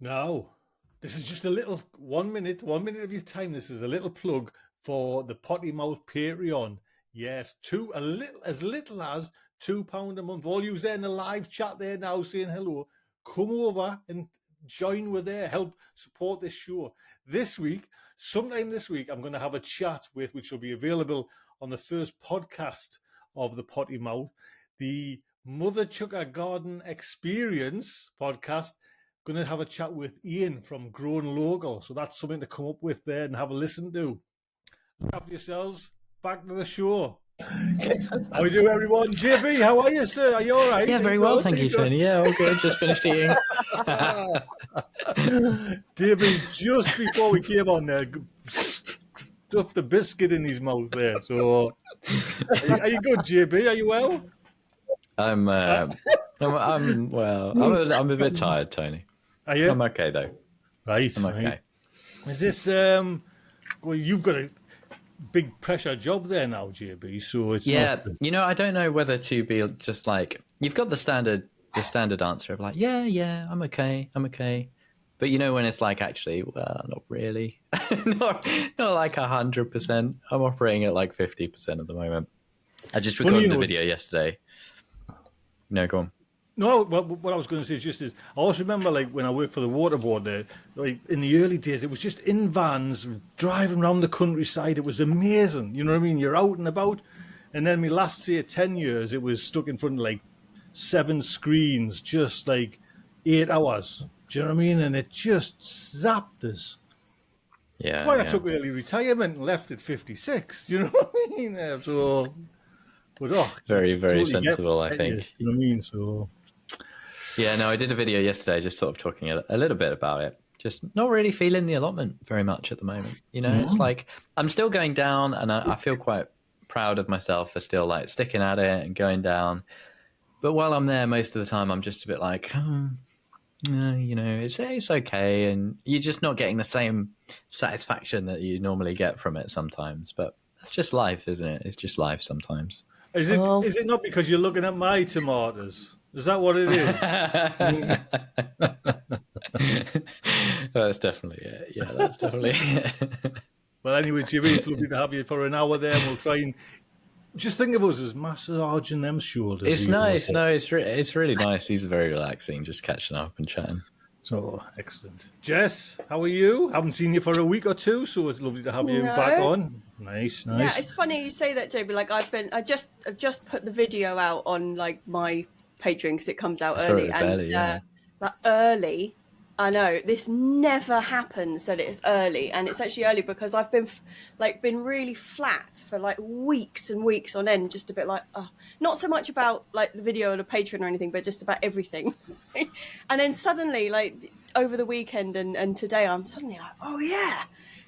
Now, this is just a little 1 minute, 1 minute of your time. This is a little plug for the Potty Mouth Patreon. Yes, as little as £2 a month. All you there in the live chat there now saying hello. Come over and join with there. Help support this show. Sometime this week, I'm going to have a chat which will be available on the first podcast of the Potty Mouth, the Mother Chucker Garden Experience podcast. Going to have a chat with Ian from Grown Local. So that's something to come up with there and have a listen to. Look after yourselves. Back to the show. How you doing, everyone? JB, how are you, sir? Are you all right? Yeah, very well, thank you, Tony. Yeah, all good. Just finished eating. JB's just before we came on there, stuffed the biscuit in his mouth there. So, are you good, JB? Are you well? I'm well. I'm a bit tired, Tony. Are you? I'm okay though. Right. I'm okay. Right. Is this well, you've got a big pressure job there now, JB, so it's not... I don't know whether to be just like, you've got the standard answer of like, yeah, I'm okay. But when it's like, actually, well, not really. not like 100%. I'm operating at like 50% at the moment. I just recorded the video yesterday. No, go on. No, well, what I was going to say is I always remember, like, when I worked for the water board there, like, in the early days, it was just in vans, driving around the countryside. It was amazing. You know what I mean? You're out and about. And then my last, 10 years, it was stuck in front of, like, 7 screens, just, like, 8 hours. Do you know what I mean? And it just zapped us. Yeah. That's why I took early retirement and left at 56. You know what I mean? So... But, very, very sensible, I think. You know what I mean? So... Yeah, no, I did a video yesterday just sort of talking a little bit about it. Just not really feeling the allotment very much at the moment. It's like I'm still going down and I feel quite proud of myself for still like sticking at it and going down. But while I'm there, most of the time, I'm just a bit like, it's okay. And you're just not getting the same satisfaction that you normally get from it sometimes. But that's just life, isn't it? It's just life sometimes. Is it not because you're looking at my tomatoes? Is that what it is? That's definitely it. Yeah, that's definitely it. Well, anyway, Jimmy, it's lovely to have you for an hour there. And we'll try and just think of us as massaging them shoulders. It's nice. No, it's really nice. These are very relaxing, just catching up and chatting. So, excellent. Jess, how are you? Haven't seen you for a week or two, so it's lovely to have you back on. Nice. Yeah, it's funny you say that, JB. Like I've just put the video out on like my Patreon because it comes out early. Early. I know this never happens that it's early, and it's actually early because I've been really flat for like weeks and weeks on end, just a bit like not so much about like the video or the Patreon or anything, but just about everything. And then suddenly, like over the weekend and today, I'm suddenly like, oh yeah,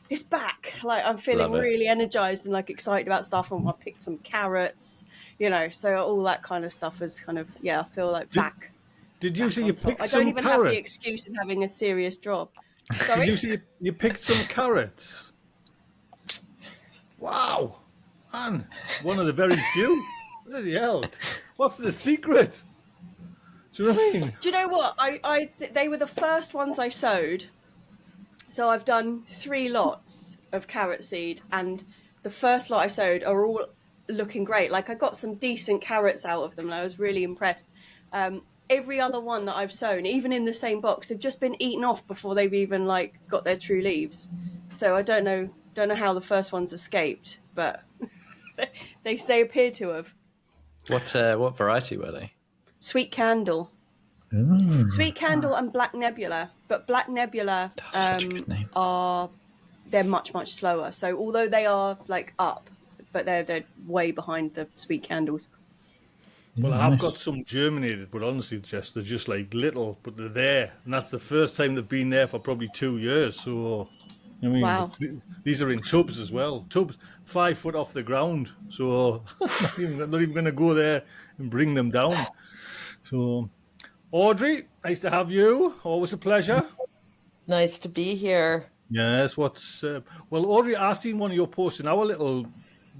it's back. Like I'm feeling really energized and like excited about stuff. And I picked some carrots, so all that kind of stuff is kind of I feel like back. Did you see you picked some carrots? I don't even have the excuse of having a serious job. Sorry? Did you see you picked some carrots? Wow. Man, one of the very few. Bloody hell. What's the secret? Do you know what I mean? Do you know what? They were the first ones I sowed. So I've done 3 lots of carrot seed, and the first lot I sowed are all looking great. Like I got some decent carrots out of them, and I was really impressed. Every other one that I've sown, even in the same box, they've just been eaten off before they've even like got their true leaves. So I don't know how the first ones escaped, but they appear to have. What variety were they? Sweet Candle. Sweet Candle and Black Nebula, but Black Nebula they're much slower. So although they are like up, but they're way behind the Sweet Candles. Well, I've got some germinated, but honestly, Jess, they're just like little, but they're there. And that's the first time they've been there for probably 2 years. So, I mean, wow. These are in tubs as well. Tubs 5 foot off the ground. So, I'm not even going to go there and bring them down. So, Audrey, nice to have you. Always a pleasure. Nice to be here. Yes, well, Audrey, I seen one of your posts in our little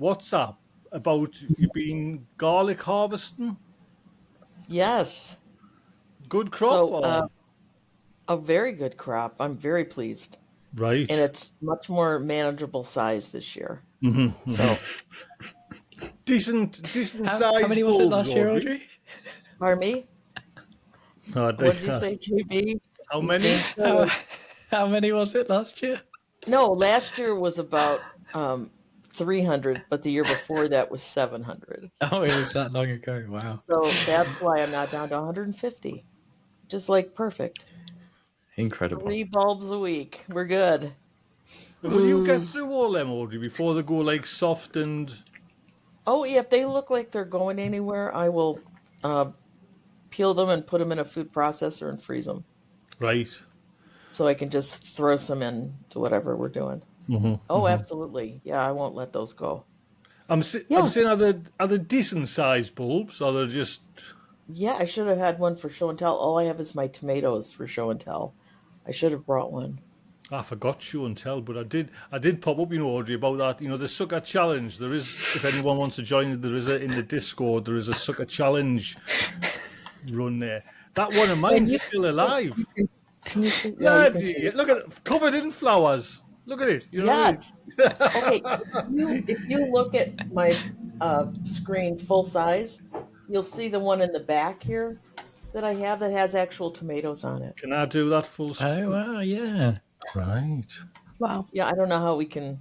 WhatsApp about you being garlic harvesting. Yes. Good crop? a very good crop. I'm very pleased. Right. And it's much more manageable size this year. Mm-hmm. So decent How many was it last year, Audrey? pardon me? Oh, What did you say, JB? How many? How many was it last year? No, last year was about 300, but the year before that was 700. Oh, it was that long ago. Wow. So that's why I'm now down to 150. Just like perfect. Incredible. 3 bulbs a week. We're good. Will you get through all them, Audrey, before they go like soft and... Oh, yeah, if they look like they're going anywhere, I will peel them and put them in a food processor and freeze them. Right. So I can just throw some in to whatever we're doing. Mm-hmm. Oh, absolutely. Yeah, I won't let those go. I'm saying, are they decent sized bulbs, or they're just... Yeah, I should have had one for show and tell. All I have is my tomatoes for show and tell. I should have brought one. I forgot show and tell, but I did pop up, Audrey, about that. The sucker challenge. There is, if anyone wants to join, there is in the Discord, there is a sucker challenge run there. That one of mine's still alive. Can you see? Look at it, covered in flowers. Look at it. Yes. Okay. If you look at my screen full size, you'll see the one in the back here that I have that has actual tomatoes on it. Can I do that full screen? Oh, wow, yeah. Right. Wow. Yeah, I don't know how we can.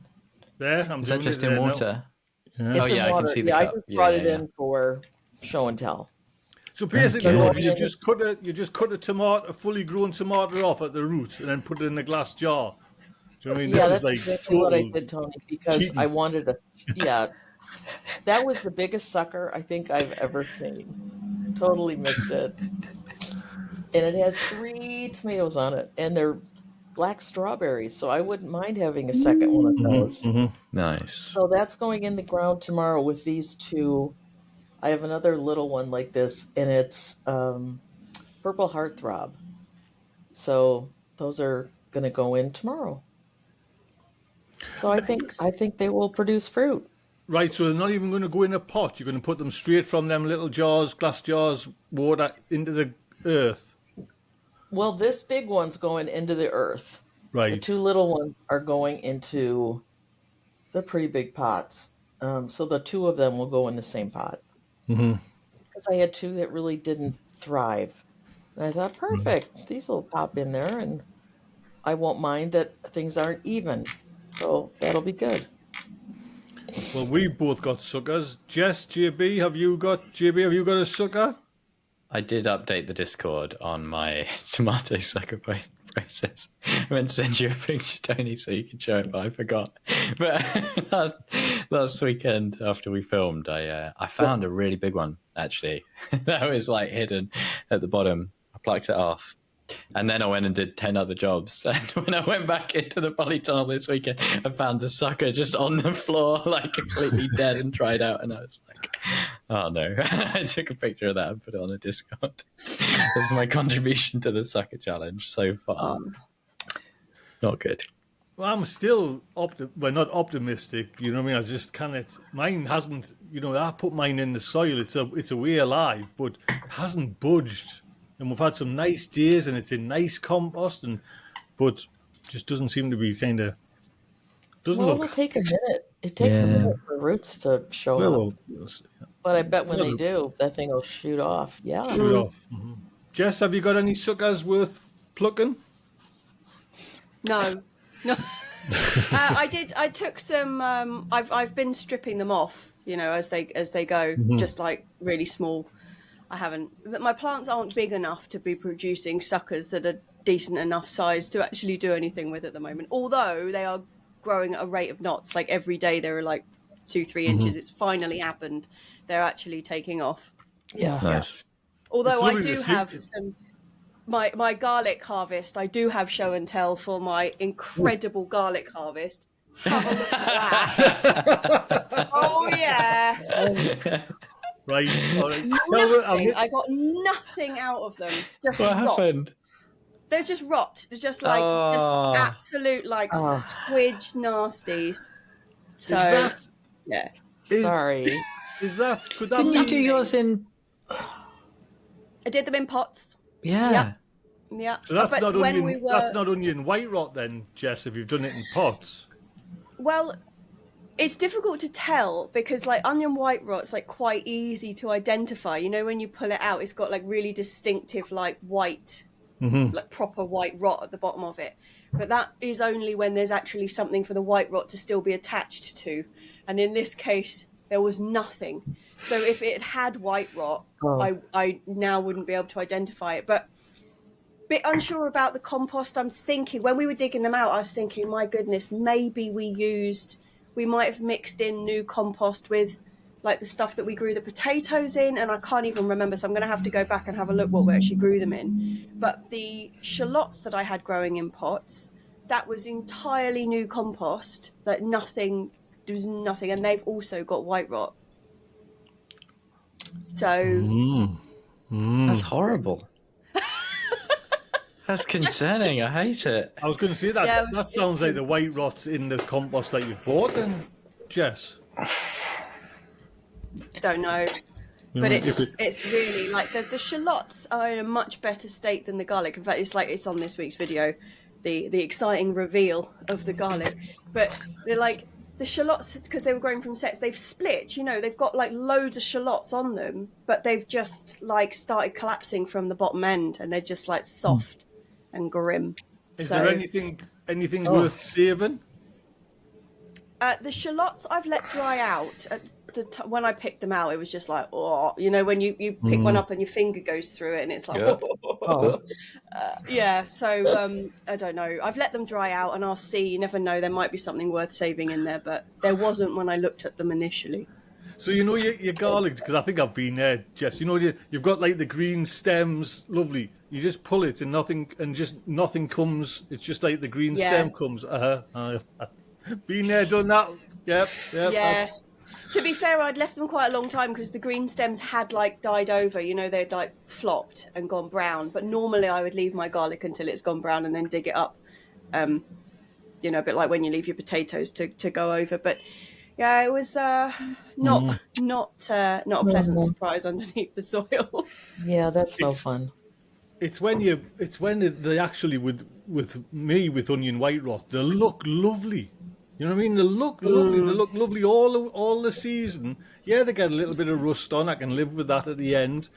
There, I'm Is doing that just it in there water? Yeah. It's Oh, in yeah, I water. can see the I cup. just brought it Yeah. in for show and tell. So basically, Okay. Audrey, you just cut a tomato, a fully grown tomato off at the root, and then put it in a glass jar. Do you know what I mean? Yeah, This that's is like exactly what I total did, Tony, because cheating. I wanted to. Yeah, that was the biggest sucker I think I've ever seen. Totally missed it. And it has 3 tomatoes on it, and they're black strawberries, so I wouldn't mind having a second one of those. Nice. So that's going in the ground tomorrow with these 2. I have another little one like this, and it's purple heartthrob. So those are going to go in tomorrow. So I think they will produce fruit. Right, so they're not even going to go in a pot. You're going to put them straight from them little jars, glass jars, water into the earth. Well, this big one's going into the earth. Right. The 2 little ones are going into, they're pretty big pots. So the 2 of them will go in the same pot. Mm-hmm. Because I had 2 that really didn't thrive. And I thought, perfect, these will pop in there, and I won't mind that things aren't even. So that'll be good. Well, we've both got suckers. Jess, JB, have you got a sucker? I did update the Discord on my tomato sucker process. I meant to send you a picture, Tony, so you can show it, but I forgot. But last weekend after we filmed, I found a really big one, actually. That was like hidden at the bottom. I plucked it off. And then I went and did 10 other jobs. And when I went back into the polytunnel this weekend, I found the sucker just on the floor, like completely dead and dried out. And I was like, oh no. I took a picture of that and put it on the Discord. That's my contribution to the sucker challenge so far. Not good. Well, I'm still not optimistic. You know what I mean? I just can't. Mine hasn't. I put mine in the soil. It's a way alive, but it hasn't budged. And we've had some nice days, and it's in nice compost, but just doesn't seem to be kind of. Doesn't Well, look. it'll take a minute. It takes a minute for roots to show up. We'll see. But I bet when they do, that thing will shoot off. Yeah. Shoot off. Mm-hmm. Jess, have you got any suckers worth plucking? No. I did. I took some. I've been stripping them off, as they go, just like really small. I haven't. My plants aren't big enough to be producing suckers that are decent enough size to actually do anything with at the moment. Although they are growing at a rate of knots. Like every day there are like 2-3 inches. It's finally happened. They're actually taking off. Yeah. Nice. Although I do have some. My garlic harvest, I do have show and tell for my incredible garlic harvest. Have a look at that. Oh, yeah. Right. All right. I got nothing out of them. Just What rot. happened? They're just rot. They're just like just absolute squidge nasties. So, yeah. Sorry. Could that Didn't be? you do yours in... I did them in pots. Yeah. Yeah. Yeah. So that's But not when onion. we were- That's not onion white rot then, Jess. If you've done it in pots. Well, it's difficult to tell because like onion white rot's like quite easy to identify. You know, when you pull it out, it's got like really distinctive like white, like proper white rot at the bottom of it. But that is only when there's actually something for the white rot to still be attached to. And in this case, there was nothing. So if it had white rot, I now wouldn't be able to identify it. But bit unsure about the compost. I'm thinking when we were digging them out, I was thinking, my goodness, maybe we might have mixed in new compost with like the stuff that we grew the potatoes in, and I can't even remember, so I'm going to have to go back and have a look what we actually grew them in. But the shallots that I had growing in pots, that was entirely new compost, like nothing, there was nothing, and they've also got white rot. So That's horrible. That's concerning. I hate it. I was going to say that. Yeah, That sounds like the white rot's in the compost that you've bought, then, Jess. don't know. But it's really like the shallots are in a much better state than the garlic. In fact, it's on this week's video, the exciting reveal of the garlic. But they're like the shallots, because they were growing from sets, they've split. You know, they've got like loads of shallots on them, but they've just like started collapsing from the bottom end, and they're just like soft and grim. Is there anything worth saving? The shallots I've let dry out. When I picked them out, it was just like, oh, you know, when you pick one up and your finger goes through it, and it's like, yeah. So I don't know. I've let them dry out, and I'll see. You never know. There might be something worth saving in there, but there wasn't when I looked at them initially. So you know your garlic, because I think I've been there, Jess. You know you've got like the green stems, lovely. You just pull it, and nothing comes. It's just like the green stem comes. Been there, done that. Yep. Yeah. To be fair, I'd left them quite a long time because the green stems had like died over. You know, they'd like flopped and gone brown. But normally I would leave my garlic until it's gone brown and then dig it up. You know, a bit like when you leave your potatoes to go over. But yeah, it was not a pleasant surprise underneath the soil. Yeah, that's no fun. It's when they actually with onion white rot, they look lovely. You know what I mean? They look lovely. They look lovely all the season. Yeah, they get a little bit of rust on. I can live with that at the end.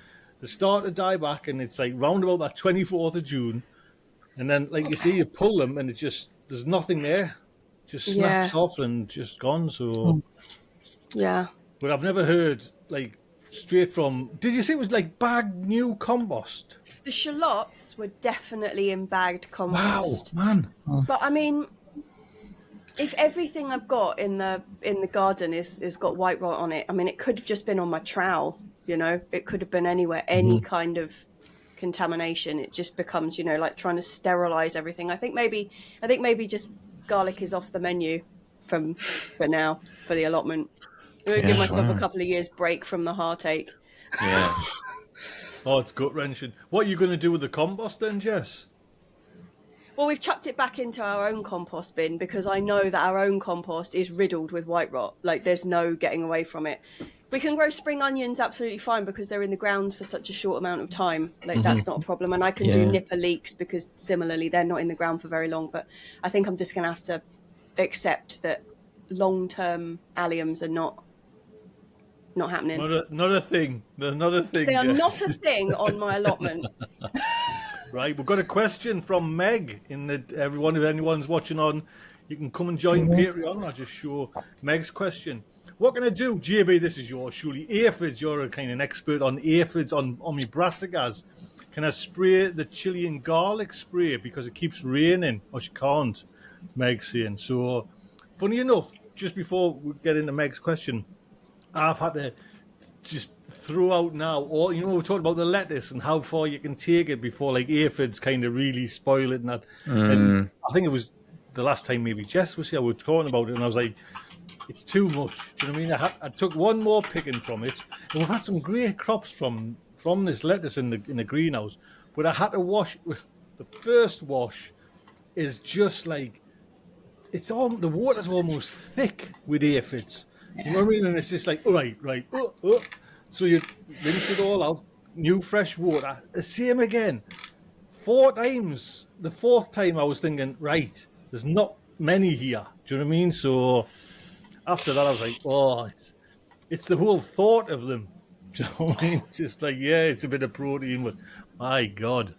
They start to die back, and it's like round about that 24th of June. And then, like you see, you pull them, and there's nothing there. Just snaps off and just gone. So yeah. But I've never heard like straight from. Did you say it was like bagged new compost? The shallots were definitely in bagged compost. Wow, man! But I mean, if everything I've got in the garden is got white rot on it, I mean, it could have just been on my trowel. You know, it could have been anywhere, any kind of contamination. It just becomes, you know, like trying to sterilize everything. I think maybe just garlic is off the menu for now for the allotment. I'm gonna give myself a couple of years break from the heartache. Yeah. Oh, it's gut wrenching. What are you going to do with the compost then, Jess? Well, we've chucked it back into our own compost bin because I know that our own compost is riddled with white rot. Like, there's no getting away from it. We can grow spring onions absolutely fine because they're in the ground for such a short amount of time. Like, that's not a problem. And I can do nipper leeks because similarly, they're not in the ground for very long. But I think I'm just going to have to accept that long-term alliums are not happening. Not a thing. They're not a thing. They are Jess. not a thing on my allotment. Right, we've got a question from Meg. If anyone's watching on, you can come and join Patreon. I'll just show Meg's question. What can I do? JB, this is yours, surely. Aphids, you're a kind of an expert on aphids, on my brassicas. Can I spray the chili and garlic spray because it keeps raining? Or she can't, Meg's saying. So, funny enough, just before we get into Meg's question, I've had to just throw out now all, you know, we're talking about the lettuce and how far you can take it before like aphids kind of really spoil it and that. And I think it was the last time maybe Jess was here, we were talking about it, and I was like, it's too much. Do you know what I mean? I took one more picking from it, and we've had some great crops from this lettuce in the greenhouse, but I had to wash. The first wash is just like, the water's almost thick with aphids. You know what I mean? And it's just like, right. So you rinse it all out, new fresh water. The same again. 4 times. The 4th time I was thinking, right, there's not many here. Do you know what I mean? So after that, I was like, oh, it's the whole thought of them. Do you know what I mean? Just like, yeah, it's a bit of protein, but my God.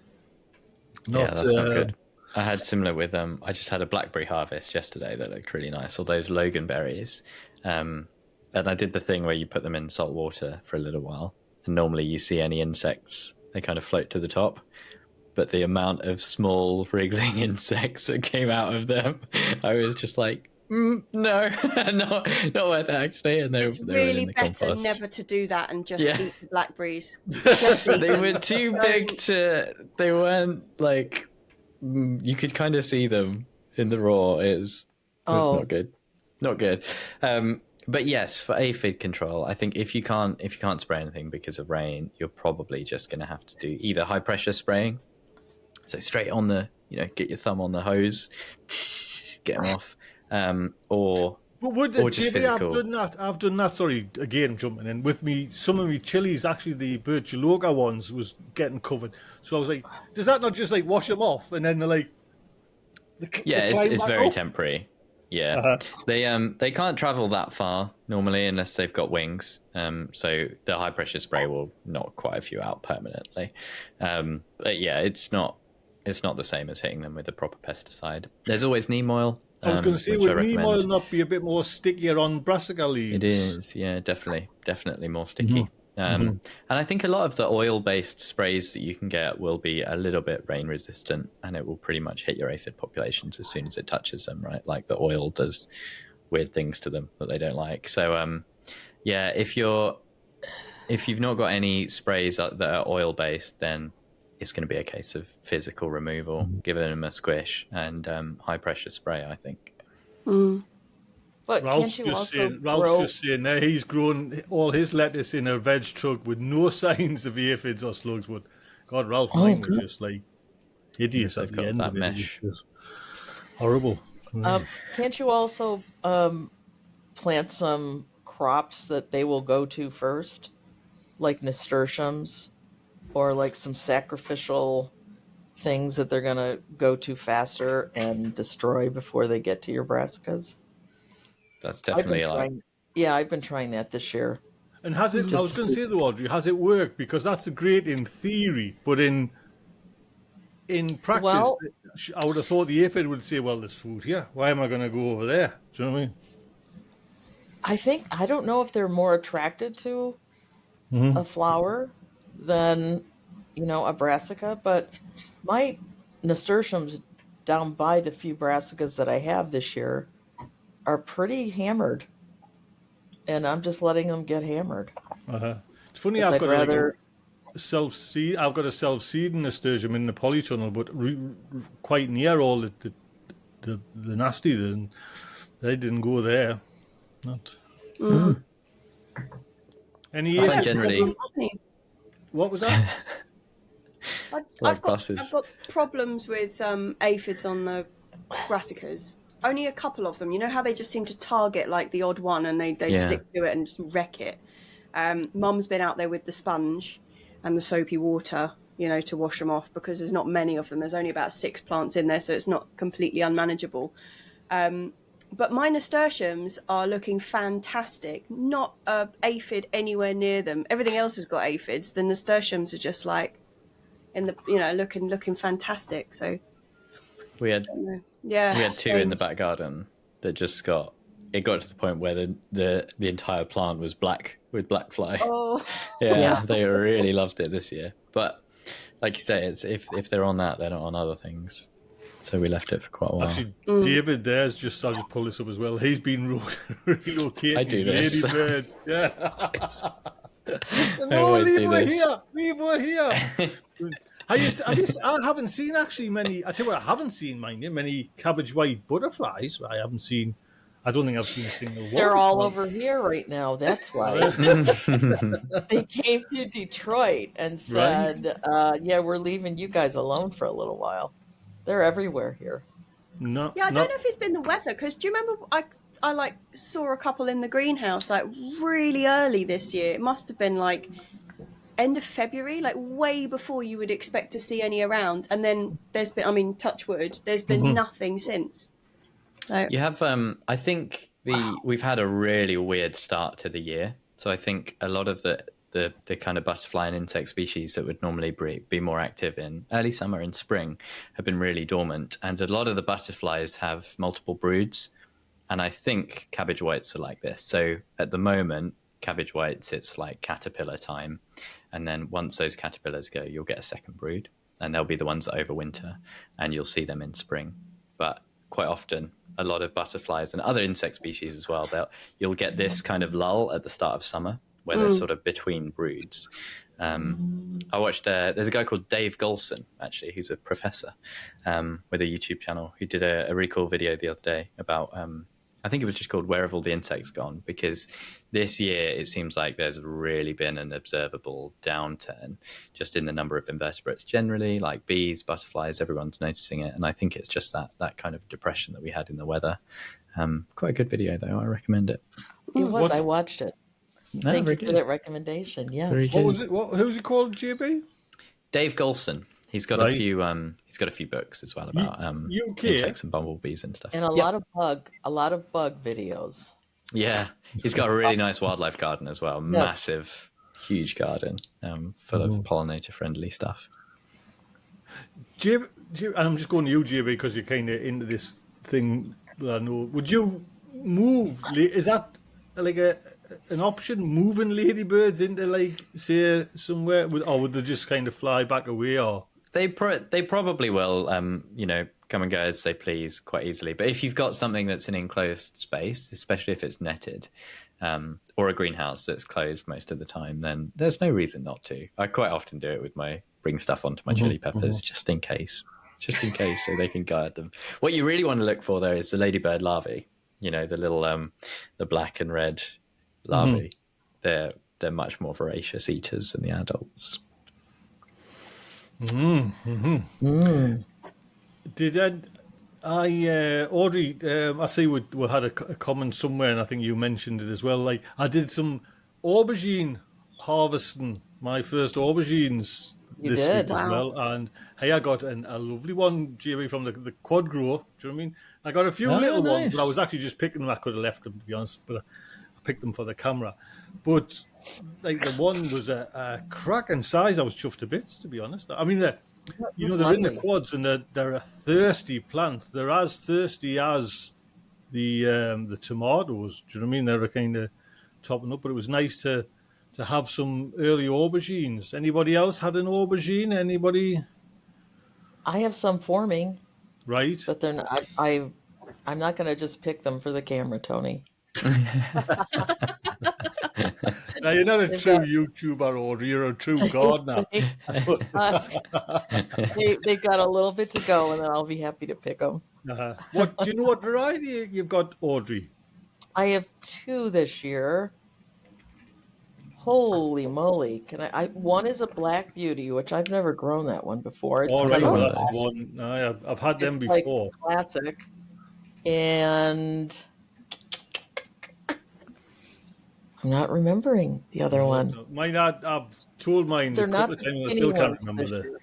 Yeah, that's not good. I had similar with I just had a blackberry harvest yesterday that looked really nice, all those loganberries. And I did the thing where you put them in salt water for a little while, and normally you see any insects, they kind of float to the top. But the amount of small wriggling insects that came out of them, I was just like, no, not worth it actually. And it's really better compost. Never to do that and just eat the blackberries. They were too big they weren't like, you could kind of see them in the raw. It was not good. But yes, for aphid control, I think if you can't spray anything because of rain, you're probably just going to have to do either high pressure spraying, so straight on the, get your thumb on the hose, get them off, or just physical. I've done that. Sorry, again, I'm jumping in. With me, some of my chilies, actually the Bertologa ones, was getting covered. So I was like, does that not just like wash them off and then they're like? It's very temporary. Yeah, they can't travel that far normally unless they've got wings. So the high pressure spray will knock quite a few out permanently. But yeah, it's not the same as hitting them with a proper pesticide. There's always neem oil. I was going to say, would neem oil not be a bit more stickier on brassica leaves? It is, yeah, definitely more sticky. And I think a lot of the oil-based sprays that you can get will be a little bit rain-resistant, and it will pretty much hit your aphid populations as soon as it touches them, right? Like the oil does weird things to them that they don't like. So, yeah, if you've not got any sprays that are oil-based, then it's going to be a case of physical removal, giving them a squish, and high-pressure spray, I think. But Ralph's just saying there he's grown all his lettuce in a veg truck with no signs of aphids or slugs. But God, Ralph, mine was just like hideous at the end of it. Mesh. It was horrible. Can't you also plant some crops that they will go to first, like nasturtiums, or like some sacrificial things that they're going to go to faster and destroy before they get to your brassicas? That's definitely I've been trying that this year. And has it? I was going to say though, Audrey, has it worked? Because that's great in theory, but in practice, I would have thought the aphid would say, "Well, there's food here. Why am I going to go over there?" Do you know what I mean? I don't know if they're more attracted to a flower than a brassica, but my nasturtiums down by the few brassicas that I have this year are pretty hammered, and I'm just letting them get hammered. It's funny, I've got a self-seed. I've got a self-seeding nasturtium in the polytunnel, but quite near all the nasty. Then they didn't go there. Not any. Generally, what was that? I've got problems with aphids on the brassicas. Only a couple of them. You know how they just seem to target like the odd one and they stick to it and just wreck it. Mum's been out there with the sponge and the soapy water, to wash them off, because there's not many of them. There's only about 6 plants in there, so it's not completely unmanageable. But my nasturtiums are looking fantastic. Not a aphid anywhere near them. Everything else has got aphids. The nasturtiums are just like in the looking fantastic. So we had two in the back garden that just got to the point where the entire plant was black with black fly. Oh, They really loved it this year. But like you say, it's if they're on that, they're not on other things. So we left it for quite a while. Actually, David there's just, I'll just pull this up as well. He's been relocating. I do this. Ladybirds. Yeah. No, leave her here. Leave her here. I haven't seen actually many. I tell you what, I haven't seen many cabbage white butterflies. I don't think I've seen a single one. They're all over here right now. That's why. They came to Detroit and said, we're leaving you guys alone for a little while. They're everywhere here. No. Yeah, I don't know if it's been the weather, because do you remember I saw a couple in the greenhouse like really early this year? It must have been like end of February, like way before you would expect to see any around. And then there's been, I mean, touch wood, there's been nothing since. So, You have, I think we've had a really weird start to the year. So I think a lot of the kind of butterfly and insect species that would normally be more active in early summer and spring have been really dormant. And a lot of the butterflies have multiple broods. And I think cabbage whites are like this. So at the moment, cabbage whites, it's like caterpillar time. And then once those caterpillars go, you'll get a second brood. And they'll be the ones that overwinter. And you'll see them in spring. But quite often, a lot of butterflies and other insect species as well, you'll get this kind of lull at the start of summer where they're sort of between broods. I watched, there's a guy called Dave Golson, actually, who's a professor with a YouTube channel, who did a really cool video the other day about, I think it was just called Where Have All the Insects Gone? Because this year it seems like there's really been an observable downturn just in the number of invertebrates generally, like bees, butterflies, everyone's noticing it. And I think it's just that kind of depression that we had in the weather. Quite a good video, though. I recommend it. It was. I watched it. Thank you for that recommendation. Yes. What was it? Who's it called, JB? Dave Golson. He's got a few. He's got a few books as well about insects and bumblebees and stuff, and a lot of bug videos. Yeah, he's got a really nice wildlife garden as well. Massive, huge garden full of pollinator-friendly stuff. JB, I'm just going to you, JB, because you're kind of into this thing that I know. Would you move? Is that like an option, moving ladybirds into, like, say, somewhere, or would they just kind of fly back away? Or they probably will, come and go as they please quite easily. But if you've got something that's an enclosed space, especially if it's netted, or a greenhouse that's closed most of the time, then there's no reason not to. I quite often do it with bring stuff onto my chili peppers just in case, so they can guard them. What you really want to look for, though, is the ladybird larvae. The little, the black and red larvae. They're much more voracious eaters than the adults. Did Audrey? I see we had a comment somewhere, and I think you mentioned it as well. Like, I did some aubergine harvesting, my first aubergines this week as well, and hey, I got a lovely one, JB, from the quad grower. Do you know what I mean? I got a few little ones, but I was actually just picking them. I could have left them, to be honest, but I picked them for the camera. But like, the one was a cracking size. I was chuffed to bits, to be honest. I mean, they're in the quads, and they're a thirsty plant. They're as thirsty as the tomatoes. Do you know what I mean? They're kind of topping up. But it was nice to have some early aubergines. Anybody else had an aubergine? Anybody? I have some forming. Right. But they're not. I'm not going to just pick them for the camera, Tony. Now, you're not a true YouTuber, Audrey. You're a true gardener. They've got a little bit to go, and then I'll be happy to pick them. Do you know what variety you've got, Audrey? I have 2 this year. Holy moly! One is a Black Beauty, which I've never grown that one before. It's that's one. I've had them before. Like classic, and I'm not remembering the other one. Mine, I've told mine a couple of times. I still can't remember the.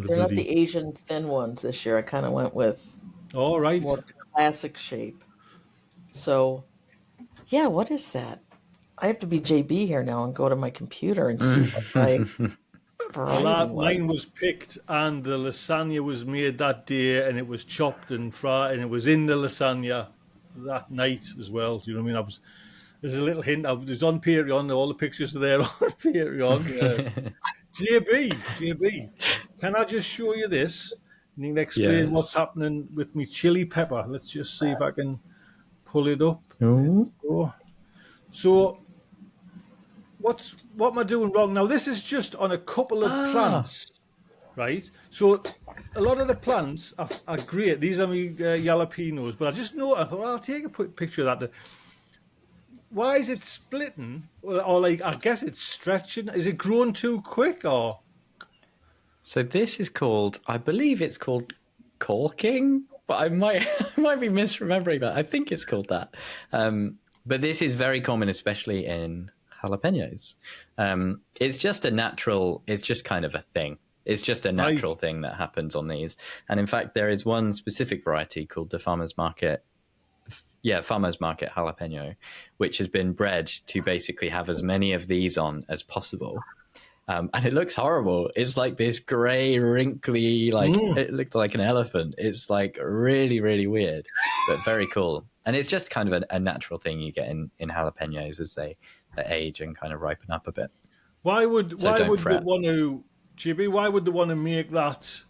They're not the Asian thin ones this year. I kind of went with more of the classic shape. So, yeah, what is that? I have to be JB here now and go to my computer and see what mine was picked, and the lasagna was made that day, and it was chopped and fried, and it was in the lasagna that night as well. Do you know what I mean? There's a little hint. It's on Patreon. All the pictures are there on Patreon. JB, can I just show you this? And you can explain what's happening with me chili pepper. Let's just see if I can pull it up. So, what am I doing wrong? Now, this is just on a couple of plants, right? So, a lot of the plants are great. These are my jalapenos, but I thought, I'll take a picture of that. Why is it splitting? Or like, I guess it's stretching. Is it growing too quick, or? So this is called, I believe it's called corking, but I might be misremembering that. I think it's called that. But this is very common, especially in jalapenos. It's just a natural. It's just kind of a thing. It's just a natural thing that happens on these. And in fact, there is one specific variety called the farmers market jalapeno, which has been bred to basically have as many of these on as possible. And it looks horrible. It's like this grey, wrinkly, it looked like an elephant. It's like really, really weird, but very cool. And it's just kind of a natural thing you get in jalapenos as they age and kind of ripen up a bit. Why would they want to, Jibby? Why would they want to make that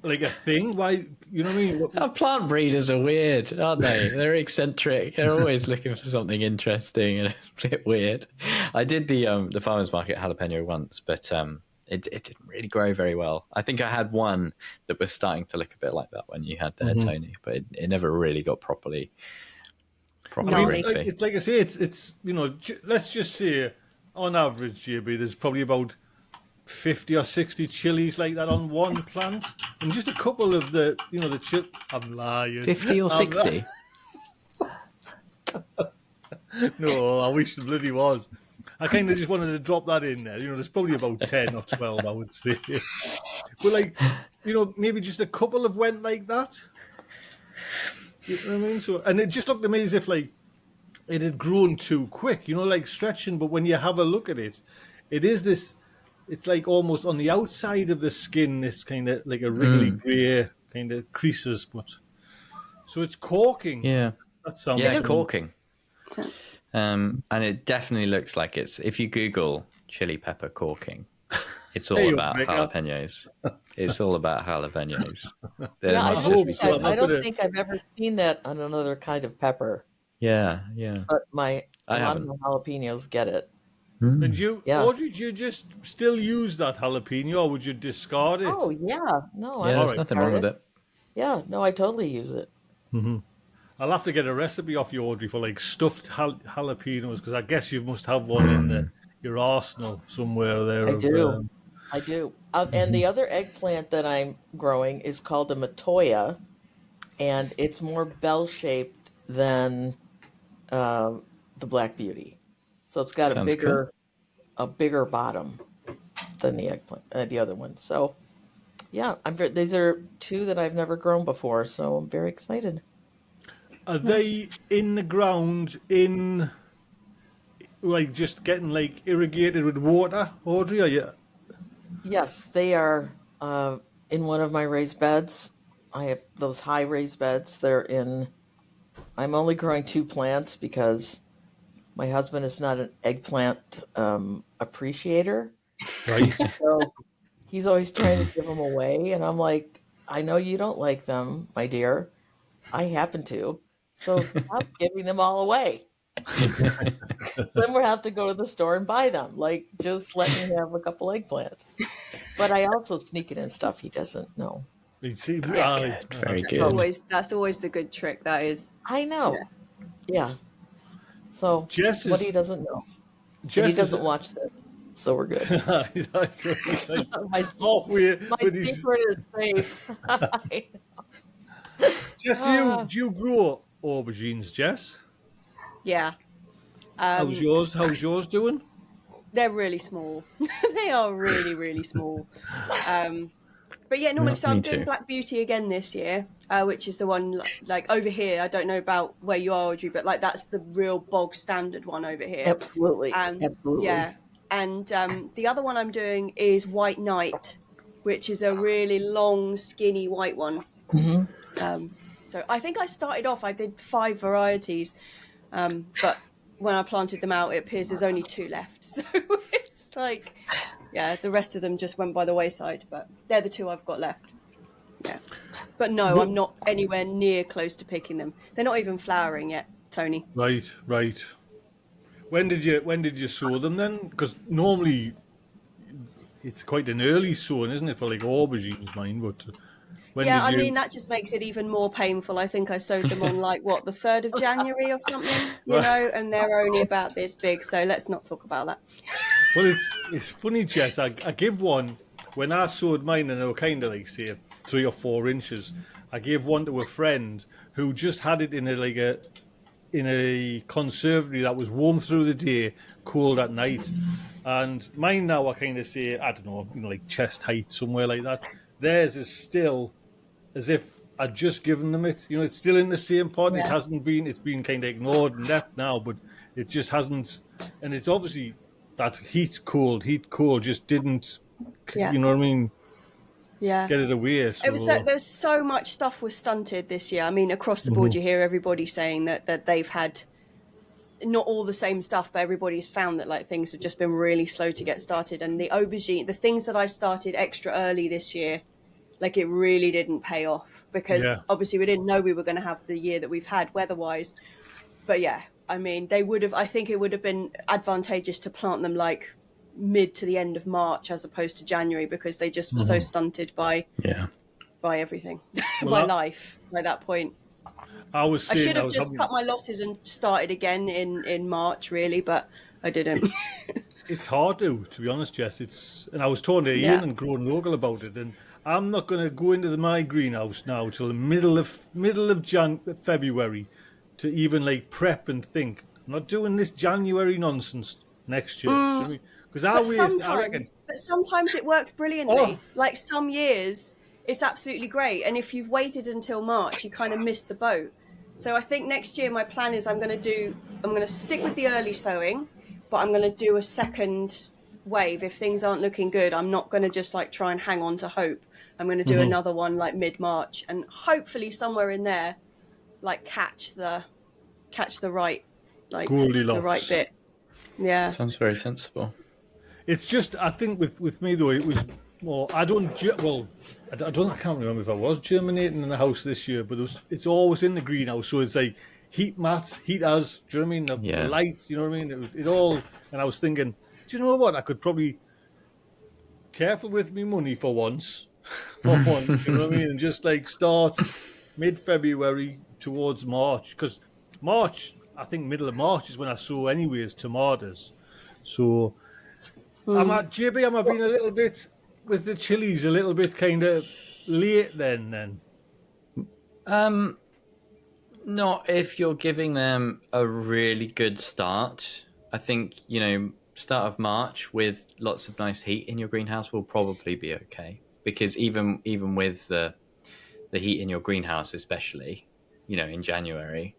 like a thing? Why, you know what I mean? Our plant breeders are weird, aren't they? They're eccentric. They're always looking for something interesting and a bit weird. I did the farmers market jalapeno once, but it didn't really grow very well. I think I had one that was starting to look a bit like that when you had there, Tony, but it never really got properly. It's like I say, it's let's just say on average, JB, there's probably about 50 or 60 chilies like that on one plant, and just a couple of the I'm lying. 50 or 60? No, I wish it bloody was. I kind of just wanted to drop that in there. There's probably about 10 or 12, I would say. But maybe just a couple of went like that. You know what I mean? So, and it just looked to me as if it had grown too quick, like stretching. But when you have a look at it, it is this. It's like almost on the outside of the skin, this kind of like a wriggly grey kind of creases. But so it's corking. Yeah, that sounds. Yeah, corking. And it definitely looks like it's. If you Google chili pepper corking, it's all about jalapenos. It's all about jalapenos. I don't think I've ever seen that on another kind of pepper. Yeah. But a lot of the jalapenos get it. And Audrey, do you just still use that jalapeno, or would you discard it? Oh yeah, no, there's nothing wrong with it. Yeah, no, I totally use it. Mm-hmm. I'll have to get a recipe off you, Audrey, for stuffed jalapenos, because I guess you must have one in your arsenal somewhere there. I do. And the other eggplant that I'm growing is called a matoya, and it's more bell-shaped than the Black Beauty. So it's got a bigger bottom than the eggplant, the other one. So, yeah, these are two that I've never grown before, so I'm very excited. Are they in the ground just getting irrigated with water, Audrey? Are you? Yes, they are in one of my raised beds. I have those high raised beds. I'm only growing 2 plants because my husband is not an eggplant appreciator. Right. So he's always trying to give them away. And I'm like, I know you don't like them, my dear. I happen to. So stop giving them all away. Then we'll have to go to the store and buy them. Just let me have a couple eggplant. But I also sneak it in stuff he doesn't know. Very good. That's always the good trick, that is. I know. Yeah. So Jess what he doesn't know. He doesn't watch this. So we're good. my secret is safe. Jess, do you grow aubergines, Jess? Yeah. How's yours doing? They're really small. They are really, really small. But yeah, normally, so I'm doing Black Beauty again this year, which is the one like over here. I don't know about where you are, Audrey, but that's the real bog standard one over here. Absolutely. Absolutely. Yeah. And the other one I'm doing is White Knight, which is a really long, skinny white one. Mm-hmm. So I think I started off, I did 5 varieties, but when I planted them out, it appears there's only 2 left. So it's the rest of them just went by the wayside, but they're the 2 I've got left. Yeah. But no, I'm not anywhere near close to picking them. They're not even flowering yet, Tony. Right. When did you sow them then? Because normally it's quite an early sowing, isn't it, for aubergines, mine? But I mean, that just makes it even more painful. I think I sowed them on the 3rd of January or something, and they're only about this big. So let's not talk about that. Well, it's funny, Jess. I give one, when I sowed mine and they were kind of say 3 or 4 inches, I gave one to a friend who just had it in in a conservatory that was warm through the day, cold at night. And mine now, I kind of say, I don't know, like chest height, somewhere like that. Theirs is still as if I'd just given them it. It's still in the same pot. Yeah. It hasn't been. It's been kind of ignored and left now, but it just hasn't. And it's obviously that heat cold just didn't. Yeah. You know what I mean? Yeah. Get it away. So. It was there's so much stuff was stunted this year. I mean, across the board, you hear everybody saying that they've had not all the same stuff, but everybody's found that like things have just been really slow to get started. And the aubergine, the things that I started extra early this year, like it really didn't pay off because obviously we didn't know we were going to have the year that we've had weather-wise. But yeah, I mean, I think it would have been advantageous to plant them like mid to the end of March as opposed to January because they just were so stunted by everything, by life by that point. I should have just cut my losses and started again in March, really, but I didn't. It's hard to be honest, Jess. And I was talking to Ian and Grown Local about it, and I'm not going to go into my greenhouse now till the middle of February to even like prep and think. I'm not doing this January nonsense next year. Because but sometimes it works brilliantly. Like some years, it's absolutely great, and if you've waited until March, you kind of missed the boat. So I think next year my plan is I'm going to stick with the early sowing, but I'm going to do a second wave. If things aren't looking good, I'm not going to just like try and hang on to hope. I'm going to do another one like mid-March, and hopefully somewhere in there, like catch the right, like Goldilocks. the right bit. Yeah, sounds very sensible. It's just, I think with me though, it was more. I can't remember if I was germinating in the house this year, but it's always in the greenhouse. So it's like heat mats, heaters. Do you know what I mean? The lights. You know what I mean? It all. And I was thinking, do you know what? I could probably careful with me money for once. You know what I mean? And just like start mid-February towards March, because March, I think middle of March is when I sow anyways tomatoes. So. I'm being a little bit with the chilies, a little bit kind of late then. Not if you're giving them a really good start. I think, start of March with lots of nice heat in your greenhouse will probably be okay. Because even with the heat in your greenhouse, especially, in January,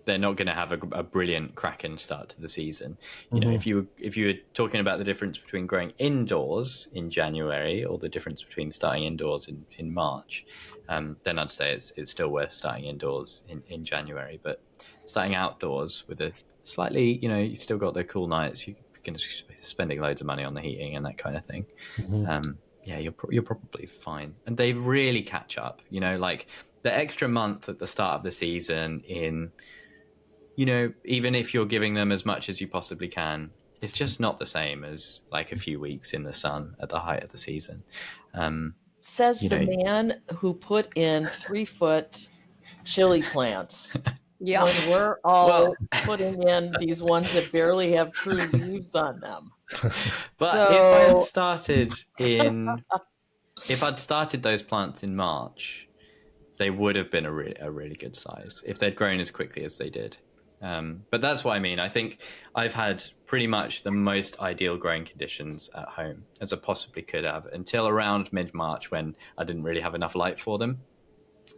they're not going to have a brilliant cracking start to the season. If you were talking about the difference between growing indoors in January or the difference between starting indoors in March, then I'd say it's still worth starting indoors in January. But starting outdoors with a slightly, you still got the cool nights. You're going to be spending loads of money on the heating and that kind of thing. You're probably fine. And they really catch up. Like the extra month at the start of the season in. Even if you're giving them as much as you possibly can, it's just not the same as like a few weeks in the sun at the height of the season. Says the man who put in 3-foot chili plants. Yeah. When we're all putting in these ones that barely have true leaves on them. But if I'd started those plants in March, they would have been a really good size if they'd grown as quickly as they did. But that's what I mean. I think I've had pretty much the most ideal growing conditions at home as I possibly could have until around mid-March when I didn't really have enough light for them.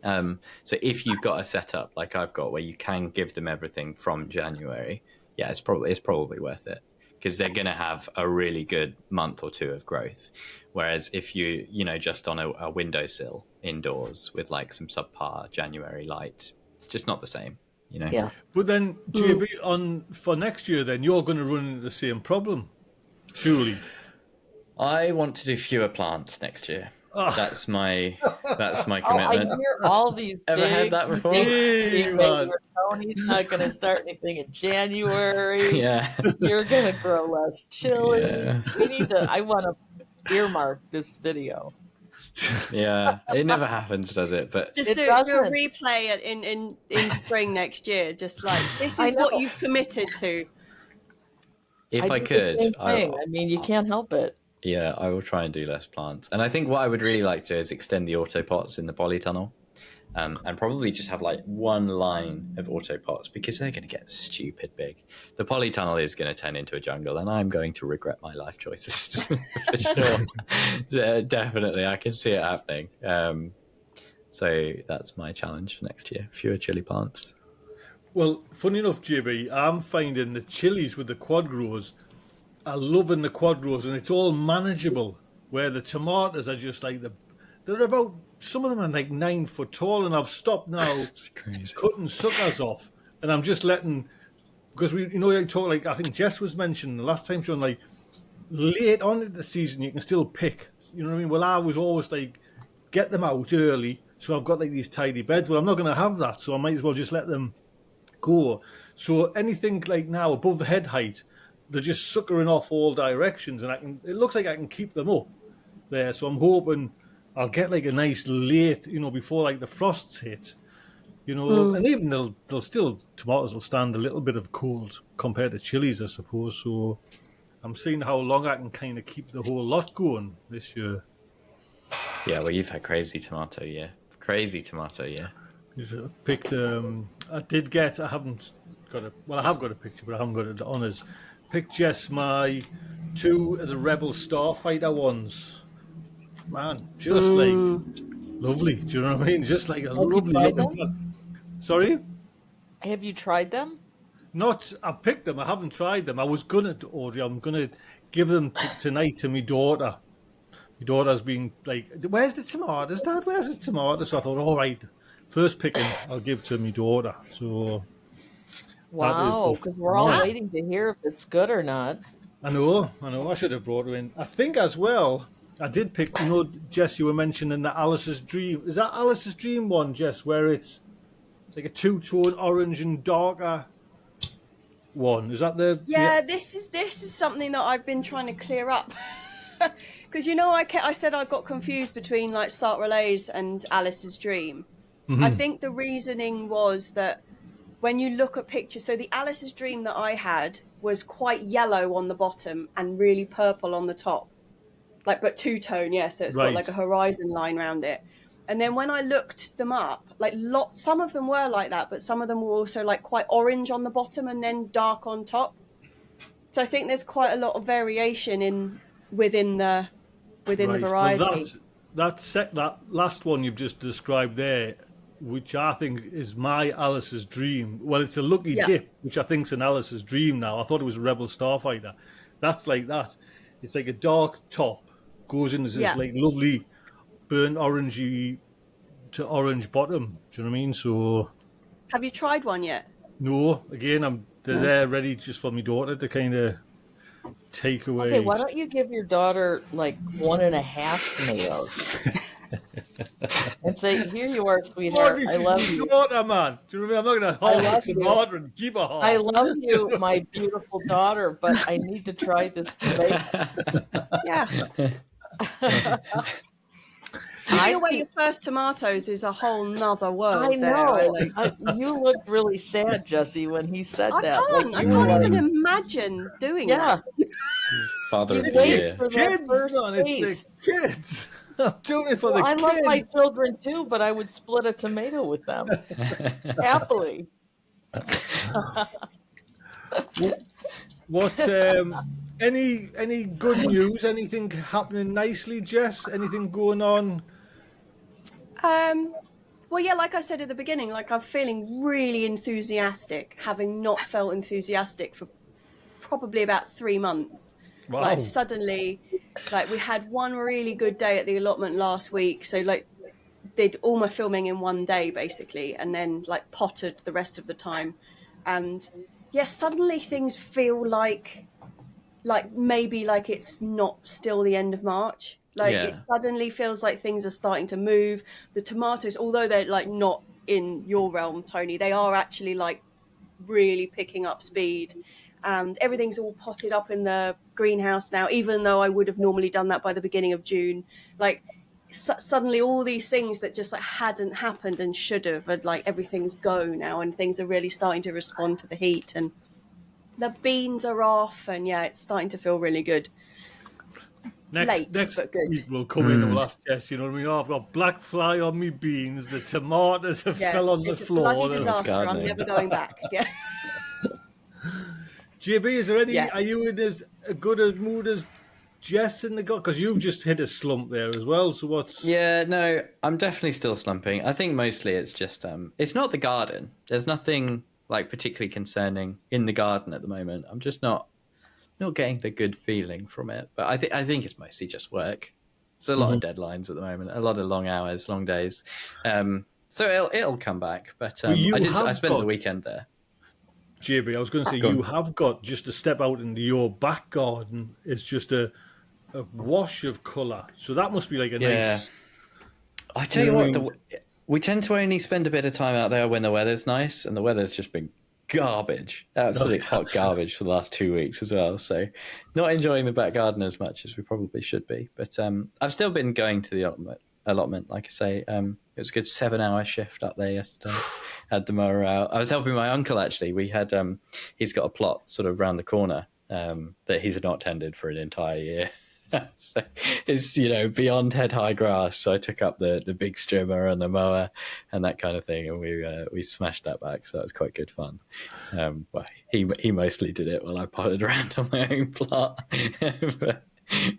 So if you've got a setup like I've got where you can give them everything from January, it's probably worth it because they're going to have a really good month or two of growth. Whereas if you just on a windowsill indoors with like some subpar January light, it's just not the same. Yeah. But then, JB, for next year, then you're going to run into the same problem, surely. I want to do fewer plants next year. That's my commitment. I hear all these. Ever had that before? Tony's not going to start anything in January. Yeah, you're going to grow less chili. Yeah. We need to. I want to earmark this video. Yeah, it never happens, does it? But just do a replay in spring next year. Just like this is what you've committed to. If I could, I mean, you can't help it. Yeah, I will try and do less plants. And I think what I would really like to do is extend the autopots in the polytunnel. and probably just have like one line of auto pots because they're going to get stupid big. The polytunnel is going to turn into a jungle, and I'm going to regret my life choices for sure. Yeah, definitely, I can see it happening. So that's my challenge for next year: fewer chili plants. Well, funny enough, JB, I'm finding the chilies with the quad grows are loving the quad grows, and it's all manageable. Where the tomatoes are just like they're about, some of them are like 9 foot tall, and I've stopped now cutting suckers off, and I'm just letting, because we, I talk, like I think Jess was mentioning the last time, Sean, like late on in the season you can still pick. You know what I mean? Well, I was always like, get them out early, so I've got like these tidy beds. Well, I'm not going to have that, so I might as well just let them go. So anything like now above the head height, they're just suckering off all directions, and it looks like I can keep them up there. So I'm hoping I'll get like a nice late, before like the frosts hit, and even tomatoes will stand a little bit of cold compared to chilies, I suppose. So I'm seeing how long I can kind of keep the whole lot going this year. Yeah, well, you've had crazy tomato year. I picked. I haven't got a. Well, I have got a picture, but I haven't got it on us. Picked Jess my 2 of the Rebel Starfighter ones. Man, just like lovely. Do you know what I mean? Just like a lovely looking plant. Sorry? Have you tried them? Not. I picked them. I haven't tried them. I was gonna, Audrey. I'm gonna give them tonight to my daughter. My daughter's been like, "Where's the tomatoes, Dad? Where's the tomatoes?" So I thought, all right, first picking I'll give to my daughter. So wow, because we're all waiting to hear if it's good or not. I know. I should have brought her in. I think as well, I did pick, Jess, you were mentioning the Alice's Dream. Is that Alice's Dream one, Jess, where it's like a 2-tone orange and darker one? Is that the... Yeah, this is something that I've been trying to clear up. Because, I said I got confused between like Sartre Relays and Alice's Dream. Mm-hmm. I think the reasoning was that when you look at pictures, so the Alice's Dream that I had was quite yellow on the bottom and really purple on the top. But 2-tone, yeah, so it's got like a horizon line around it. And then when I looked them up, like some of them were like that, but some of them were also like quite orange on the bottom and then dark on top. So I think there's quite a lot of variation within the variety. Well, that last one you've just described there, which I think is my Alice's Dream. Well, it's a Lucky Dip, which I think is an Alice's Dream now. I thought it was a Rebel Starfighter. That's like that. It's like a dark top, goes into this like lovely burnt orangey to orange bottom. Do you know what I mean? So, have you tried one yet? No. Again, they're there ready just for my daughter to kind of take away. Okay, why don't you give your daughter like 1.5 tomatoes? And say, "Here you are, sweetheart. I love you." Daughter, man. Do you know what I mean? I'm not going to hold the daughter and keep her home. I love you, my beautiful daughter, but I need to try this tomato. Yeah. Giving away your first tomatoes is a whole nother world. I know. You looked really sad, Jessie, when he said that. I can't even imagine doing that. Father of the year. Kids, it's the kids. I'm doing it for the kids. I love my children too, but I would split a tomato with them happily. What? Any good news? Anything happening nicely, Jess? Anything going on? Well, yeah, like I said at the beginning, like I'm feeling really enthusiastic, having not felt enthusiastic for probably about 3 months. Wow. Like suddenly, like we had one really good day at the allotment last week, so like did all my filming in one day basically, and then like potted the rest of the time, and suddenly things feel like maybe like it's not still the end of March. Like it suddenly feels like things are starting to move. The tomatoes, although they're like not in your realm, Tony, they are actually like really picking up speed, and everything's all potted up in the greenhouse now, even though I would have normally done that by the beginning of June. Like suddenly all these things that just like hadn't happened and should have, and like everything's go now, and things are really starting to respond to the heat, and the beans are off, and it's starting to feel really good. Late, next but good. week we'll come in and we'll ask Jess, you know what I mean? Oh, I've got black fly on me beans, the tomatoes have fell on the It's a floor. bloody disaster. I'm never going back. Yeah. JB, is there any, Yeah. are you in as good a mood as Jess in the gut? Because you've just hit a slump there as well, so what's... Yeah, no, I'm definitely still slumping. I think mostly it's just, it's not the garden. There's nothing like particularly concerning in the garden at the moment. I'm just not getting the good feeling from it. But I think it's mostly just work. There's a lot of deadlines at the moment, a lot of long hours, long days. So it'll come back. But I spent the weekend there. JB, I was going to say, you have got just to step out into your back garden. It's just a wash of colour. So that must be like a nice... I tell you what, we tend to only spend a bit of time out there when the weather's nice, and the weather's just been garbage, absolute hot garbage for the last 2 weeks as well. So not enjoying the back garden as much as we probably should be. But I've still been going to the allotment, like I say. It was a good 7-hour shift up there yesterday. Had the mower out. I was helping my uncle, actually. We had he's got a plot sort of round the corner that he's not tended for an entire year. So it's, beyond head high grass. So I took up the big strimmer and the mower and that kind of thing, and we smashed that back. So that was quite good fun. Well, he mostly did it while I potted around on my own plot. But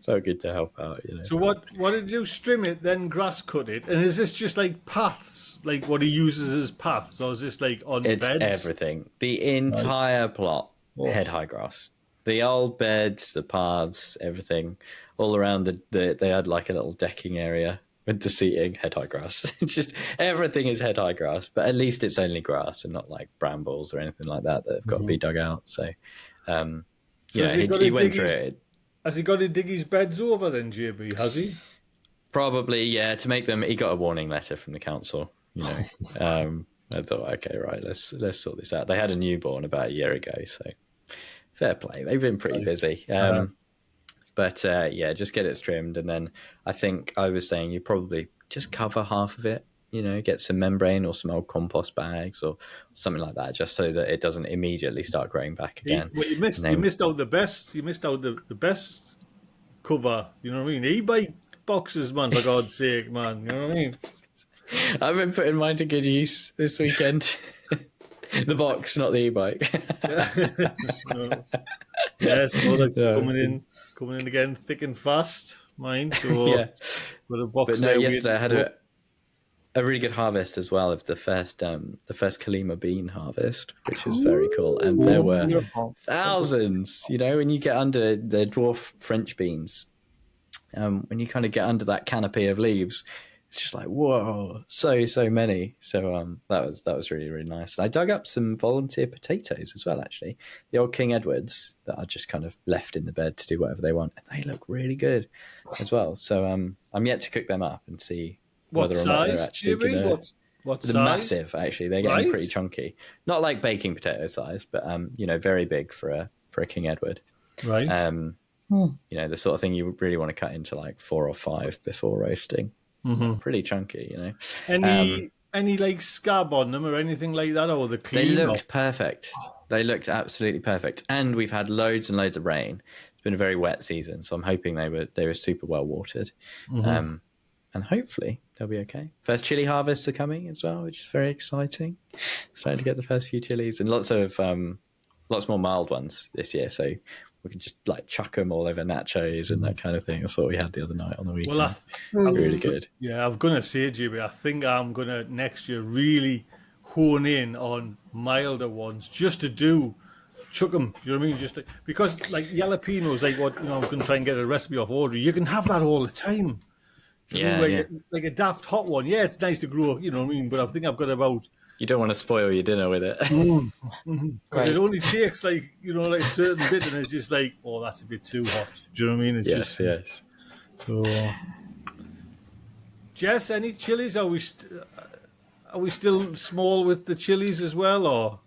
felt good to help out. So what did you strim it, then grass cut it, and is this just like paths, like what he uses as paths, or is this like on it's beds? Everything, the entire plot, head high grass, the old beds, the paths, everything, all around they had like a little decking area with the seating, head high grass. Just everything is head high grass, but at least it's only grass and not like brambles or anything like that have got to be dug out. So he went through it. Has he got to dig his beds over then, JB? Has he? Probably, yeah. To make them, he got a warning letter from the council. I thought, okay, right, let's sort this out. They had a newborn about a year ago, so fair play. They've been pretty busy. But just get it trimmed, and then I think I was saying you probably just cover half of it. Get some membrane or some old compost bags or something like that, just so that it doesn't immediately start growing back again. You missed out the best. You missed out the best cover. You know what I mean? E-bike boxes, man. For God's sake, man. You know what I mean? I've been putting mine to good use this weekend. The box, not the e-bike. Yes, coming in again, thick and fast. Mine. So yeah. With a box. But no, yesterday I had a really good harvest as well of the first Kalima bean harvest, which was very cool. And there were thousands, when you get under the dwarf French beans, when you kind of get under that canopy of leaves, it's just like, whoa, so many. So that was really, really nice. And I dug up some volunteer potatoes as well, actually. The old King Edwards that are just kind of left in the bed to do whatever they want. And they look really good as well. So I'm yet to cook them up and see whether or not they're actually going to... They're massive, actually. They're getting pretty chunky. Not like baking potato size, but very big for a King Edward. Right. The sort of thing you really want to cut into like 4 or 5 before roasting. Mm-hmm. Pretty chunky, Any like scab on them or anything like that, or the clean? They looked perfect. They looked absolutely perfect, and we've had loads and loads of rain. It's been a very wet season, so I'm hoping they were super well watered. Mm-hmm. And hopefully they'll be okay. First chili harvests are coming as well, which is very exciting. Starting to get the first few chilies and lots more mild ones this year. So we can just like chuck them all over nachos and that kind of thing. That's what we had the other night on the weekend. Well, really good. Yeah, I'm going to say, JB, I think I'm going to next year really hone in on milder ones just to chuck them. You know what I mean? Just because like jalapenos, like what, I'm going to try and get a recipe off Audrey. You can have that all the time. Like a daft hot one. Yeah, it's nice to grow, you know what I mean? But I think I've got about... You don't want to spoil your dinner with it. Right. It only takes like a certain bit, and it's just like, oh, that's a bit too hot. Do you know what I mean? It's yes. So, Jess, any chilies? Are we still small with the chilies as well, or?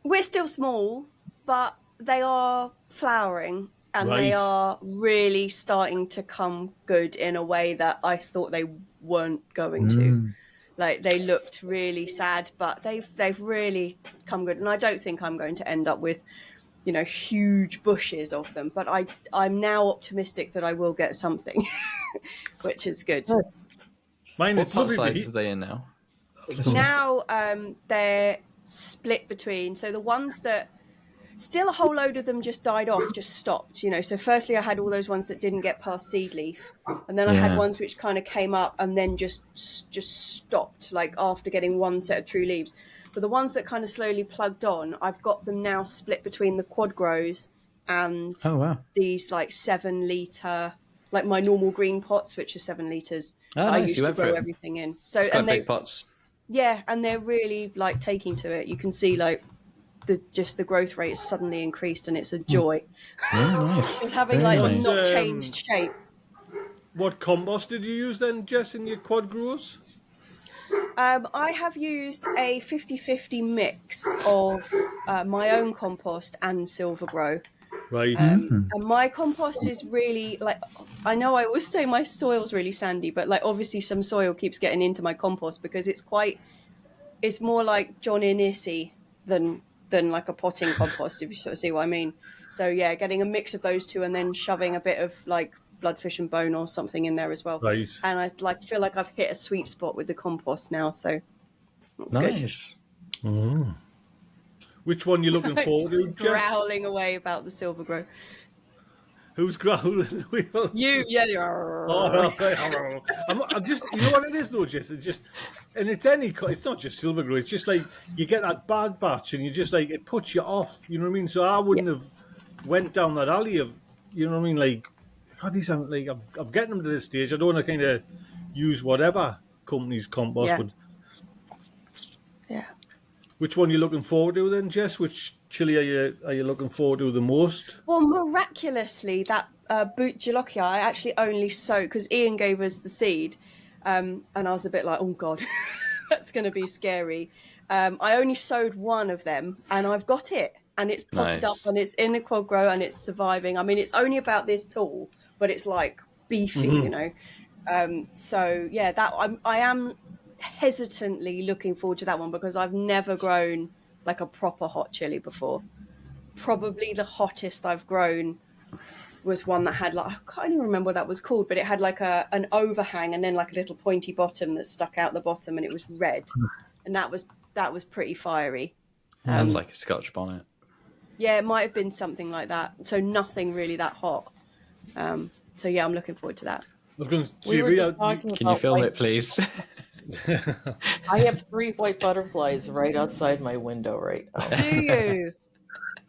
We're still small, but they are flowering. And they are really starting to come good in a way that I thought they weren't going to. Like they looked really sad, but they've really come good. And I don't think I'm going to end up with huge bushes of them. But I'm now optimistic that I will get something, which is good. Mine, What it's pot lovely to size heat. are they in now? Now they're split between, so the ones that still a whole load of them just died off, just stopped, so firstly I had all those ones that didn't get past seed leaf, and then I had ones which kind of came up and then just stopped, like after getting one set of true leaves. But the ones that kind of slowly plugged on, I've got them now split between the quad grows and these like 7 litre, like my normal green pots, which are 7 litres that I used to grow everything in. So it's quite big pots. Yeah, and they're really like taking to it. You can see like the growth rate has suddenly increased, and it's a joy. Nice. Having nice. not changed shape. What compost did you use then, Jess, in your quad growers? I have used a 50-50 mix of my own compost and silver grow. Right. And my compost is really like, I know I always say my soil's really sandy, but like obviously some soil keeps getting into my compost because it's more like John Innesy than like a potting compost, if you sort of see what I mean. So yeah, getting a mix of those two and then shoving a bit of like bloodfish and bone or something in there as well. Right. And I feel like I've hit a sweet spot with the compost now, so that's nice. Good. Which one you looking forward to, Jess? Growling away about the silver grow. Who's growling? You, yeah. I'm just, you know what it is though, Jess? It's just, and it's not just silver grow. It's just like you get that bad batch, and you just like it puts you off. You know what I mean? So I wouldn't have went down that alley of, you know what I mean? Like, God, these aren't like I'm getting them to this stage. I don't want to kind of use whatever company's compost, but yeah. Which one are you looking forward to then, Jess? Which chili are you looking forward to the most? Well, miraculously, that boot gelokia I actually only sowed because Ian gave us the seed, and I was a bit like, oh God, that's going to be scary. I only sowed one of them, and I've got it, and it's potted up, and it's in a quad grow, and it's surviving. I mean, it's only about this tall, but it's like beefy, So yeah, that I am hesitantly looking forward to that one because I've never grown like a proper hot chili before. Probably the hottest I've grown was one that had like, I can't even remember what that was called, but it had like an overhang and then like a little pointy bottom that stuck out the bottom, and it was red, and that was pretty fiery. Sounds like a Scotch bonnet. Yeah, it might have been something like that. So nothing really that hot. So yeah, I'm looking forward to that. Can you film it, please? I have 3 white butterflies right outside my window right now. Do you?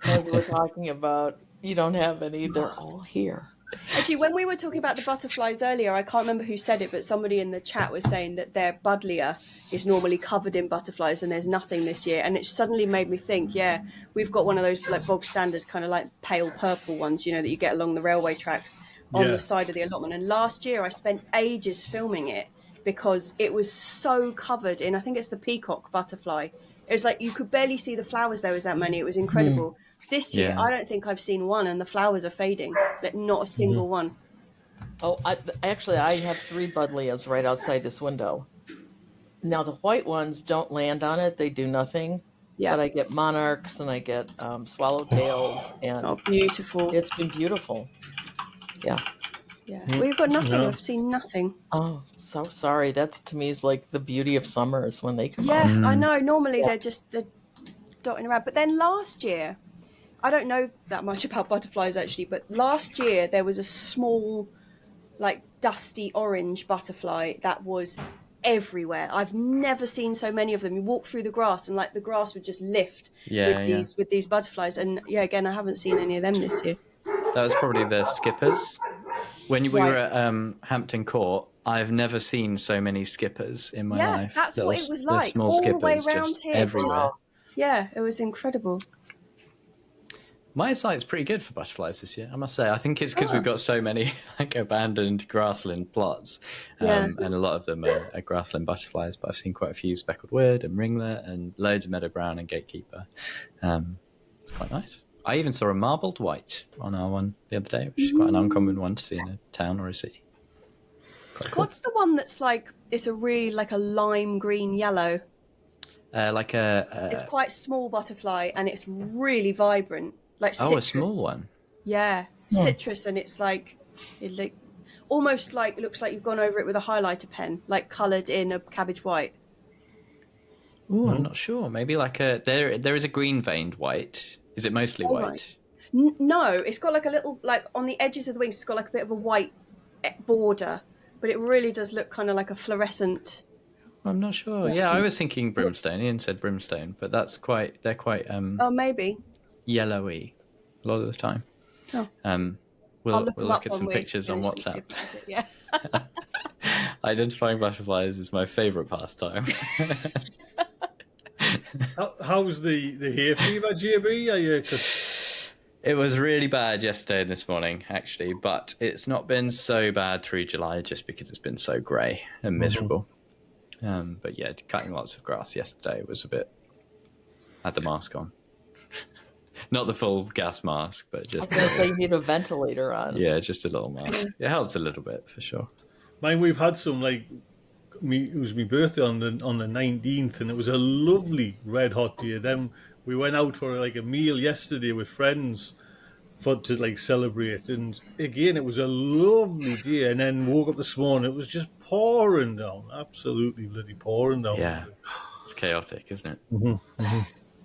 As we're talking about, you don't have any, they're all here. Actually, when we were talking about the butterflies earlier, I can't remember who said it, but somebody in the chat was saying that their buddleia is normally covered in butterflies and there's nothing this year. And it suddenly made me think, yeah, we've got one of those like bog standard kind of like pale purple ones, that you get along the railway tracks on the side of the allotment. And last year I spent ages filming it because it was so covered in, I think it's the peacock butterfly. It was like you could barely see the flowers. There was that many. It was incredible. This year, I don't think I've seen one, and the flowers are fading. Like not a single one. Oh, I have 3 buddleias right outside this window. Now, the white ones don't land on it. They do nothing. Yeah. But I get monarchs and I get swallowtails. And beautiful. It's been beautiful. Yeah. Yeah. We've got nothing. I've seen nothing. Oh, so sorry. That's to me is like the beauty of summers when they come out. Yeah, I know. Normally they're dotting around. But then last year, I don't know that much about butterflies actually, but last year there was a small, like dusty orange butterfly that was everywhere. I've never seen so many of them. You walk through the grass and like the grass would just lift with these butterflies. And again, I haven't seen any of them this year. That was probably the skippers. When we were at Hampton Court, I've never seen so many skippers in my life. Yeah, that's what it was like. Small all skippers the way around here. everywhere. It was incredible. My site's pretty good for butterflies this year, I must say. I think it's because we've got so many like abandoned grassland plots, and a lot of them are grassland butterflies. But I've seen quite a few speckled wood and ringlet, and loads of meadow brown and gatekeeper. It's quite nice. I even saw a marbled white on our one the other day, which is quite an uncommon one to see in a town or a city. Quite cool. What's the one that's like? It's a really like a lime green yellow. It's quite small butterfly and it's really vibrant. like Oh, citrus. a small one. Yeah, citrus, and it's like it almost like looks like you've gone over it with a highlighter pen, like coloured in a cabbage white. Oh, I'm not sure. Maybe like there is a green veined white. Is it mostly white? Right. No, it's got like a little, like on the edges of the wings, it's got like a bit of a white border, but it really does look kind of like a fluorescent. I'm not sure. Yeah, I was thinking brimstone. Ian said brimstone, but they're quite Oh, maybe. yellowy a lot of the time. Oh. We'll look at some pictures on WhatsApp. Yeah. Identifying butterflies is my favourite pastime. How's the hay fever, JB? It was really bad yesterday and this morning, actually, but it's not been so bad through July just because it's been so grey and miserable. But yeah, cutting lots of grass yesterday was a bit... I had the mask on. Not the full gas mask, but just... I was going to say you need a ventilator on. Yeah, just a little mask. It helps a little bit, for sure. Mine, we've had some, like... It was my birthday on the 19th, and it was a lovely red hot day. Then we went out for like a meal yesterday with friends to like celebrate, and again it was a lovely day. And then woke up this morning, it was just pouring down, absolutely bloody pouring down. Yeah, it's chaotic, isn't it?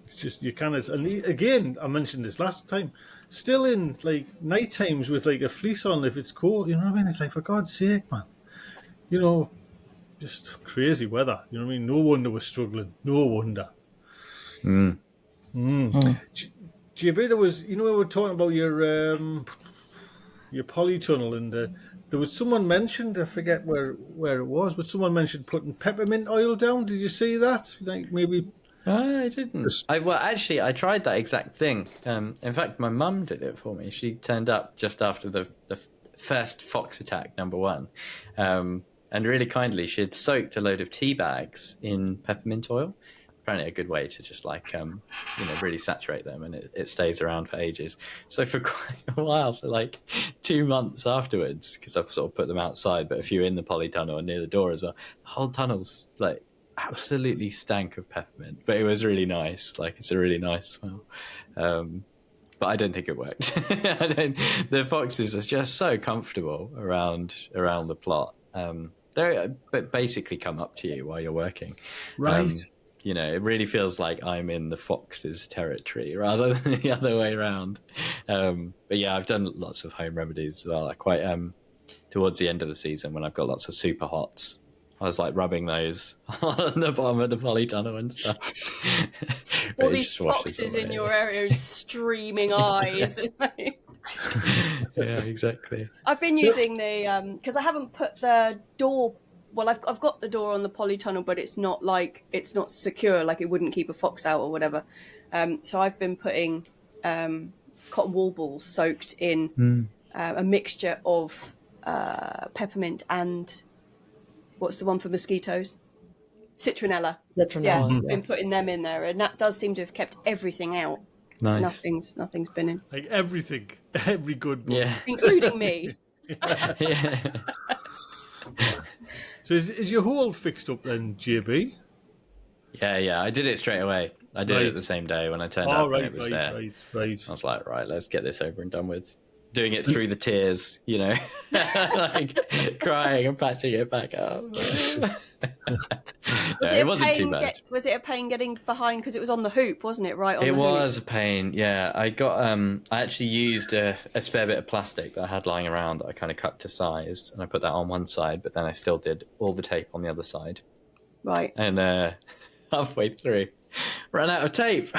It's just you kind of, and again I mentioned this last time, still in like night times with like a fleece on if it's cold. You know what I mean? It's like, for God's sake, man. You know. Just crazy weather, you know what I mean? No wonder we're struggling. No wonder. JB, there was, we were talking about your polytunnel, and there was someone mentioned, I forget where it was, but someone mentioned putting peppermint oil down. Did you see that? Like maybe. I didn't. I tried that exact thing. In fact, my mum did it for me. She turned up just after the first fox attack, number one. And really kindly, she had soaked a load of tea bags in peppermint oil. Apparently a good way to just really saturate them, and it stays around for ages. So for quite a while, for like 2 months afterwards, because I've sort of put them outside, but a few in the polytunnel and near the door as well, the whole tunnel's like absolutely stank of peppermint. But it was really nice. Like, it's a really nice smell. But I don't think it worked. The foxes are just so comfortable around the plot. They basically come up to you while you're working. Right. It really feels like I'm in the fox's territory rather than the other way around. But yeah, I've done lots of home remedies as well. Like quite towards the end of the season when I've got lots of super hots, I was like rubbing those on the bottom of the polytunnel and stuff. All these foxes in your area, streaming eyes. Yeah, exactly. I've been using the because I haven't put the door. Well, I've got the door on the polytunnel, but it's not secure. Like, it wouldn't keep a fox out or whatever. So I've been putting cotton wool balls soaked in a mixture of peppermint and what's the one for mosquitoes? Citronella. Yeah, I've been putting them in there, and that does seem to have kept everything out. Nice. Nothing's been in. Like everything, every good book. Yeah. Including me. Yeah. So is your hole fixed up then, JB? Yeah. I did it straight away. I did it the same day when I turned up and it was there. Right. I was like, right, let's get this over and done with. Doing it through the tears, like crying and patching it back up. It wasn't too bad. Was it a pain getting behind because it was on the hoop, wasn't it? Right on the hoop. It was a pain. Yeah, I got. I actually used a spare bit of plastic that I had lying around that I kind of cut to size, and I put that on one side, but then I still did all the tape on the other side. Right. And halfway through, ran out of tape.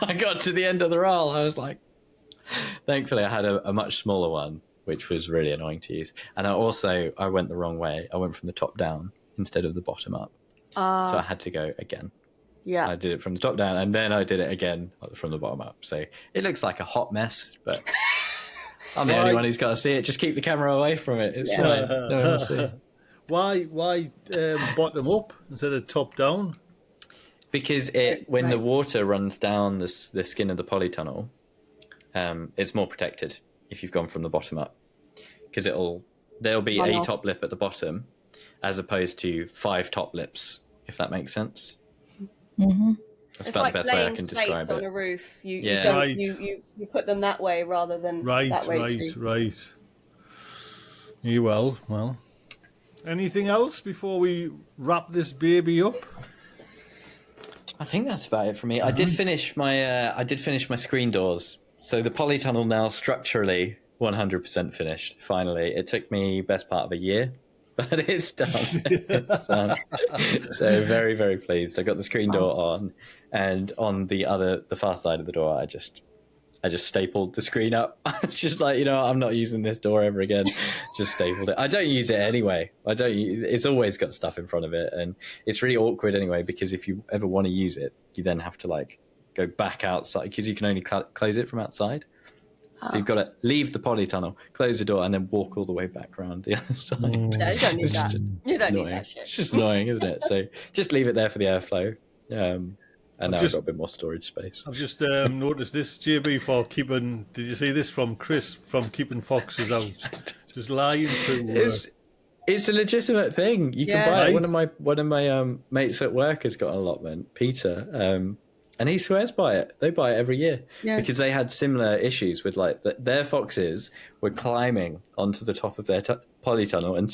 I got to the end of the roll. I was like. Thankfully, I had a much smaller one, which was really annoying to use. And I went the wrong way. I went from the top down instead of the bottom up. So I had to go again. Yeah. I did it from the top down, and then I did it again from the bottom up. So it looks like a hot mess, but I'm the only one who's got to see it. Just keep the camera away from it. It's fine. No one will see it. Why bottom up instead of top down? Because when the water runs down the skin of the polytunnel, it's more protected if you've gone from the bottom up, because there'll be a top lip at the bottom as opposed to 5 top lips, if that makes sense. Mm-hmm. That's It's about like the best way I laying can slates describe on it. a roof. You Yeah. don't Right. you put them that way rather than Right, that way right, too. right. You well. Anything else before we wrap this baby up? I think that's about it for me. I did finish my screen doors. So the polytunnel now structurally 100% finished. Finally, it took me best part of a year, but it's done. It's done. So very, very pleased. I got the screen door on, and on the far side of the door, I just stapled the screen up. Just like, I'm not using this door ever again. Just stapled it. I don't use it anyway. It's always got stuff in front of it, and it's really awkward anyway, because if you ever want to use it, you then have to like go back outside, because you can only close it from outside. So you've got to leave the polytunnel, close the door, and then walk all the way back around the other side. No, you don't need that. You don't Annoying. need that shit. It's just annoying, isn't it? So just leave it there for the airflow. And now I've got a bit more storage space. I've just noticed this, JB, for keeping. Did you see this from Chris from keeping foxes out? Just lying through. It's a legitimate thing. You can buy it. Nice. One of my mates at work has got an allotment, Peter, and he swears by it. They buy it every year because they had similar issues with like their foxes were climbing onto the top of their polytunnel and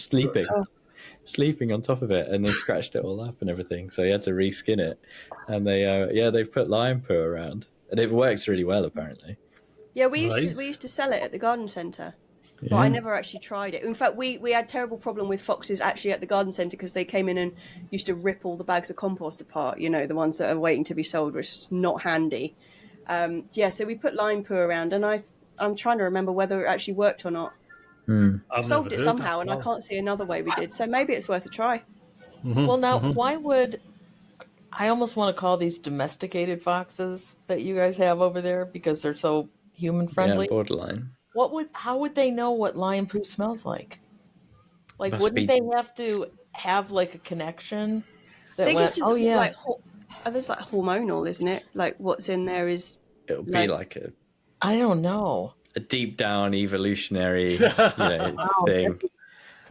sleeping on top of it, and they scratched it all up and everything. So he had to reskin it, and they've put lion poo around, and it works really well apparently. Yeah, we used to sell it at the garden centre, but I never actually tried it. In fact, we had terrible problem with foxes actually at the garden centre, because they came in and used to rip all the bags of compost apart. The ones that are waiting to be sold, which is not handy. So we put lion poo around, and I'm trying to remember whether it actually worked or not. I've solved it never heard somehow, that. and I can't see another way we did. So maybe it's worth a try. Well, now, why would I almost want to call these domesticated foxes that you guys have over there, because they're so human friendly? Yeah, borderline. How would they know what lion poo smells like? Like, Must wouldn't be- they have to have like a connection I that think went, it's just oh yeah, like there's like hormonal, isn't it? Like what's in there is. It'll be like I don't know. a deep down evolutionary thing.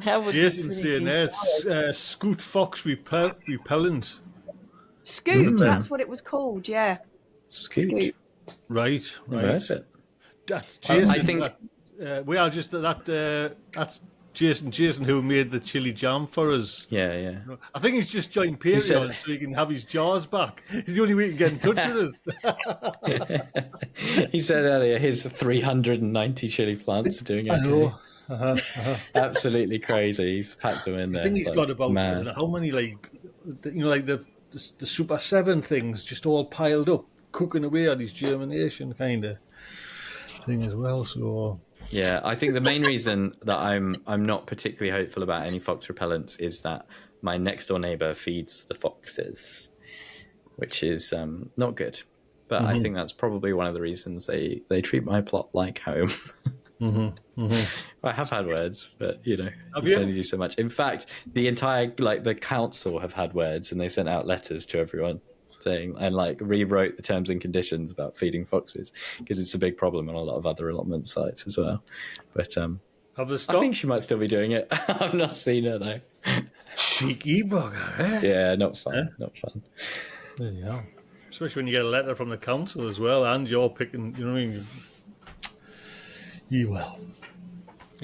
That would be Jason's pretty saying deep. there's scoot fox repellent. Scoot, that's what it was called. Yeah, Scoot. Right. Never heard of it. That's Jason. I think- That's Jason who made the chili jam for us. Yeah. I think he's just joined Patreon said- so he can have his jaws back. It's the only way he can get in touch with us. He said earlier his 390 chili plants are doing okay. Absolutely crazy. He's packed them in there. I think he's like got about I mad. don't know how many the Super 7 things just all piled up, cooking away at his germination kind of thing as well. So Yeah, I think the main reason that I'm not particularly hopeful about any fox repellents is that my next door neighbour feeds the foxes, which is not good. But I think that's probably one of the reasons they treat my plot like home. I have had words, but you can only do so much. In fact, the entire the council have had words, and they sent out letters to everyone saying and rewrote the terms and conditions about feeding foxes, because it's a big problem on a lot of other allotment sites as well. But have they I stopped? think she might still be doing it. I've not seen her though. Cheeky bugger, eh? Yeah, not fun. Not fun. There you go. Especially when you get a letter from the council as well, and you're picking. You know what I mean?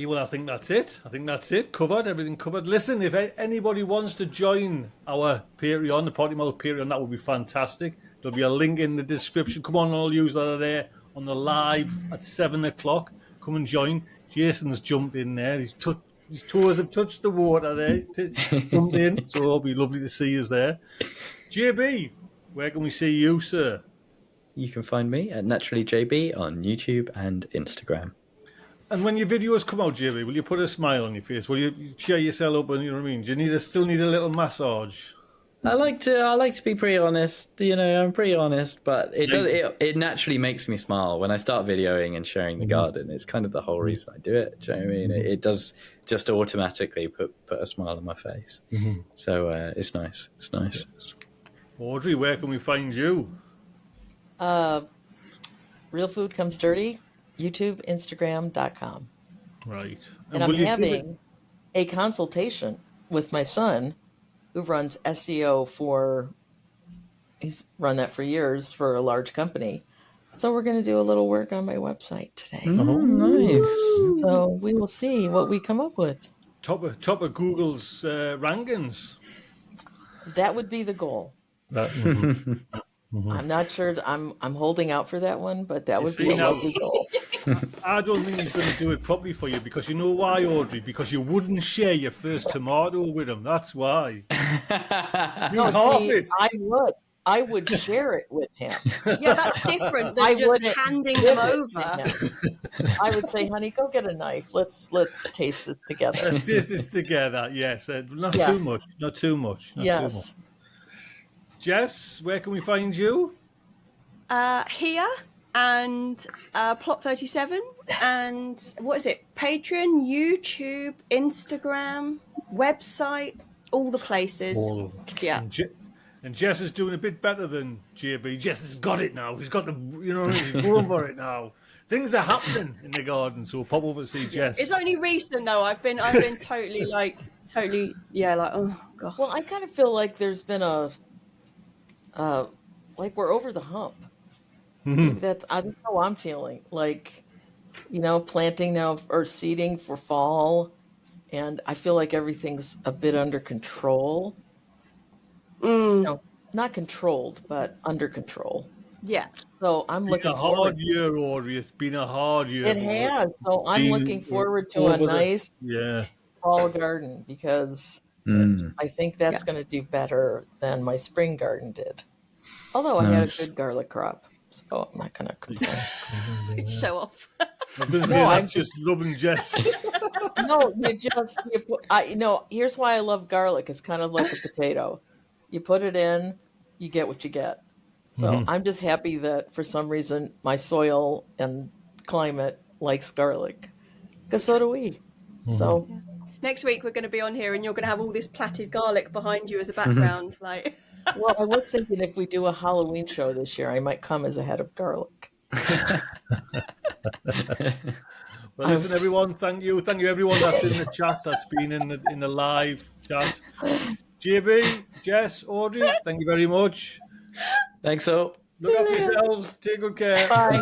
Well, I think that's it. Covered, everything covered. Listen, if anybody wants to join our Patreon, the Potty Mouth Patreon, that would be fantastic. There'll be a link in the description. Come on, all you that are there on the live at 7 o'clock. Come and join. Jason's jumped in there. His toes have touched the water there. Jumped in, so it'll be lovely to see you there. JB, where can we see you, sir? You can find me at NaturallyJB on YouTube and Instagram. And when your videos come out, JB, will you put a smile on your face? Will you cheer yourself up? And you know what I mean? Do you still need a little massage? I like to be pretty honest. I'm pretty honest, but it naturally makes me smile when I start videoing and sharing the garden. It's kind of the whole reason I do it. Do you know what I mean? It does just automatically put a smile on my face. So it's nice. It's nice. Audrey, where can we find you? Real Food Comes Dirty, YouTube, Instagram.com. Right. And I'm having a consultation with my son, who runs SEO for he's run that for years for a large company. So we're going to do a little work on my website today. Nice. So we will see what we come up with. Top of Google's rankings. That would be the goal. I'm not sure. I'm holding out for that one, but that would be a lovely goal. I don't think he's going to do it properly for you because you know why, Audrey? Because you wouldn't share your first tomato with him. That's why. I would share it with him. Yeah, that's different than just handing them over. I would say, honey, go get a knife. Let's taste it together. Let's taste this together. Yes, not too much. Not too much. Yes. Jess, where can we find you? Here and Plot 37 and what is it? Patreon, YouTube, Instagram, website, all the places. All of them. Yeah. And Jess is doing a bit better than JB. Jess has got it now. He's got he's going for it now. Things are happening in the garden, so we'll pop over to see Jess. It's only recent though. I've been totally like oh god. Well, I kind of feel like there's been like we're over the hump. That's how I'm feeling. Like, planting now or seeding for fall, and I feel like everything's a bit under control. Not controlled, but under control. Yeah. So I'm looking forward. It's been a hard year, Audrey. It's been a hard year. It has. So I'm looking forward to a nice fall garden because I think that's going to do better than my spring garden did. Although I had a good garlic crop, so I'm not going to complain. Show off. I'm going to say that's just loving Jess. No, here's why I love garlic. It's kind of like a potato. You put it in, you get what you get. So I'm just happy that for some reason my soil and climate likes garlic, because so do we. So next week we're going to be on here, and you're going to have all this plaited garlic behind you as a background. Well, I was thinking if we do a Halloween show this year, I might come as a head of garlic. Well, listen, everyone. Thank you everyone that's in the chat, that's been in the live chat. JB, Jess, Audrey, thank you very much. Thanks, all. Look after yourselves. Take good care. Bye.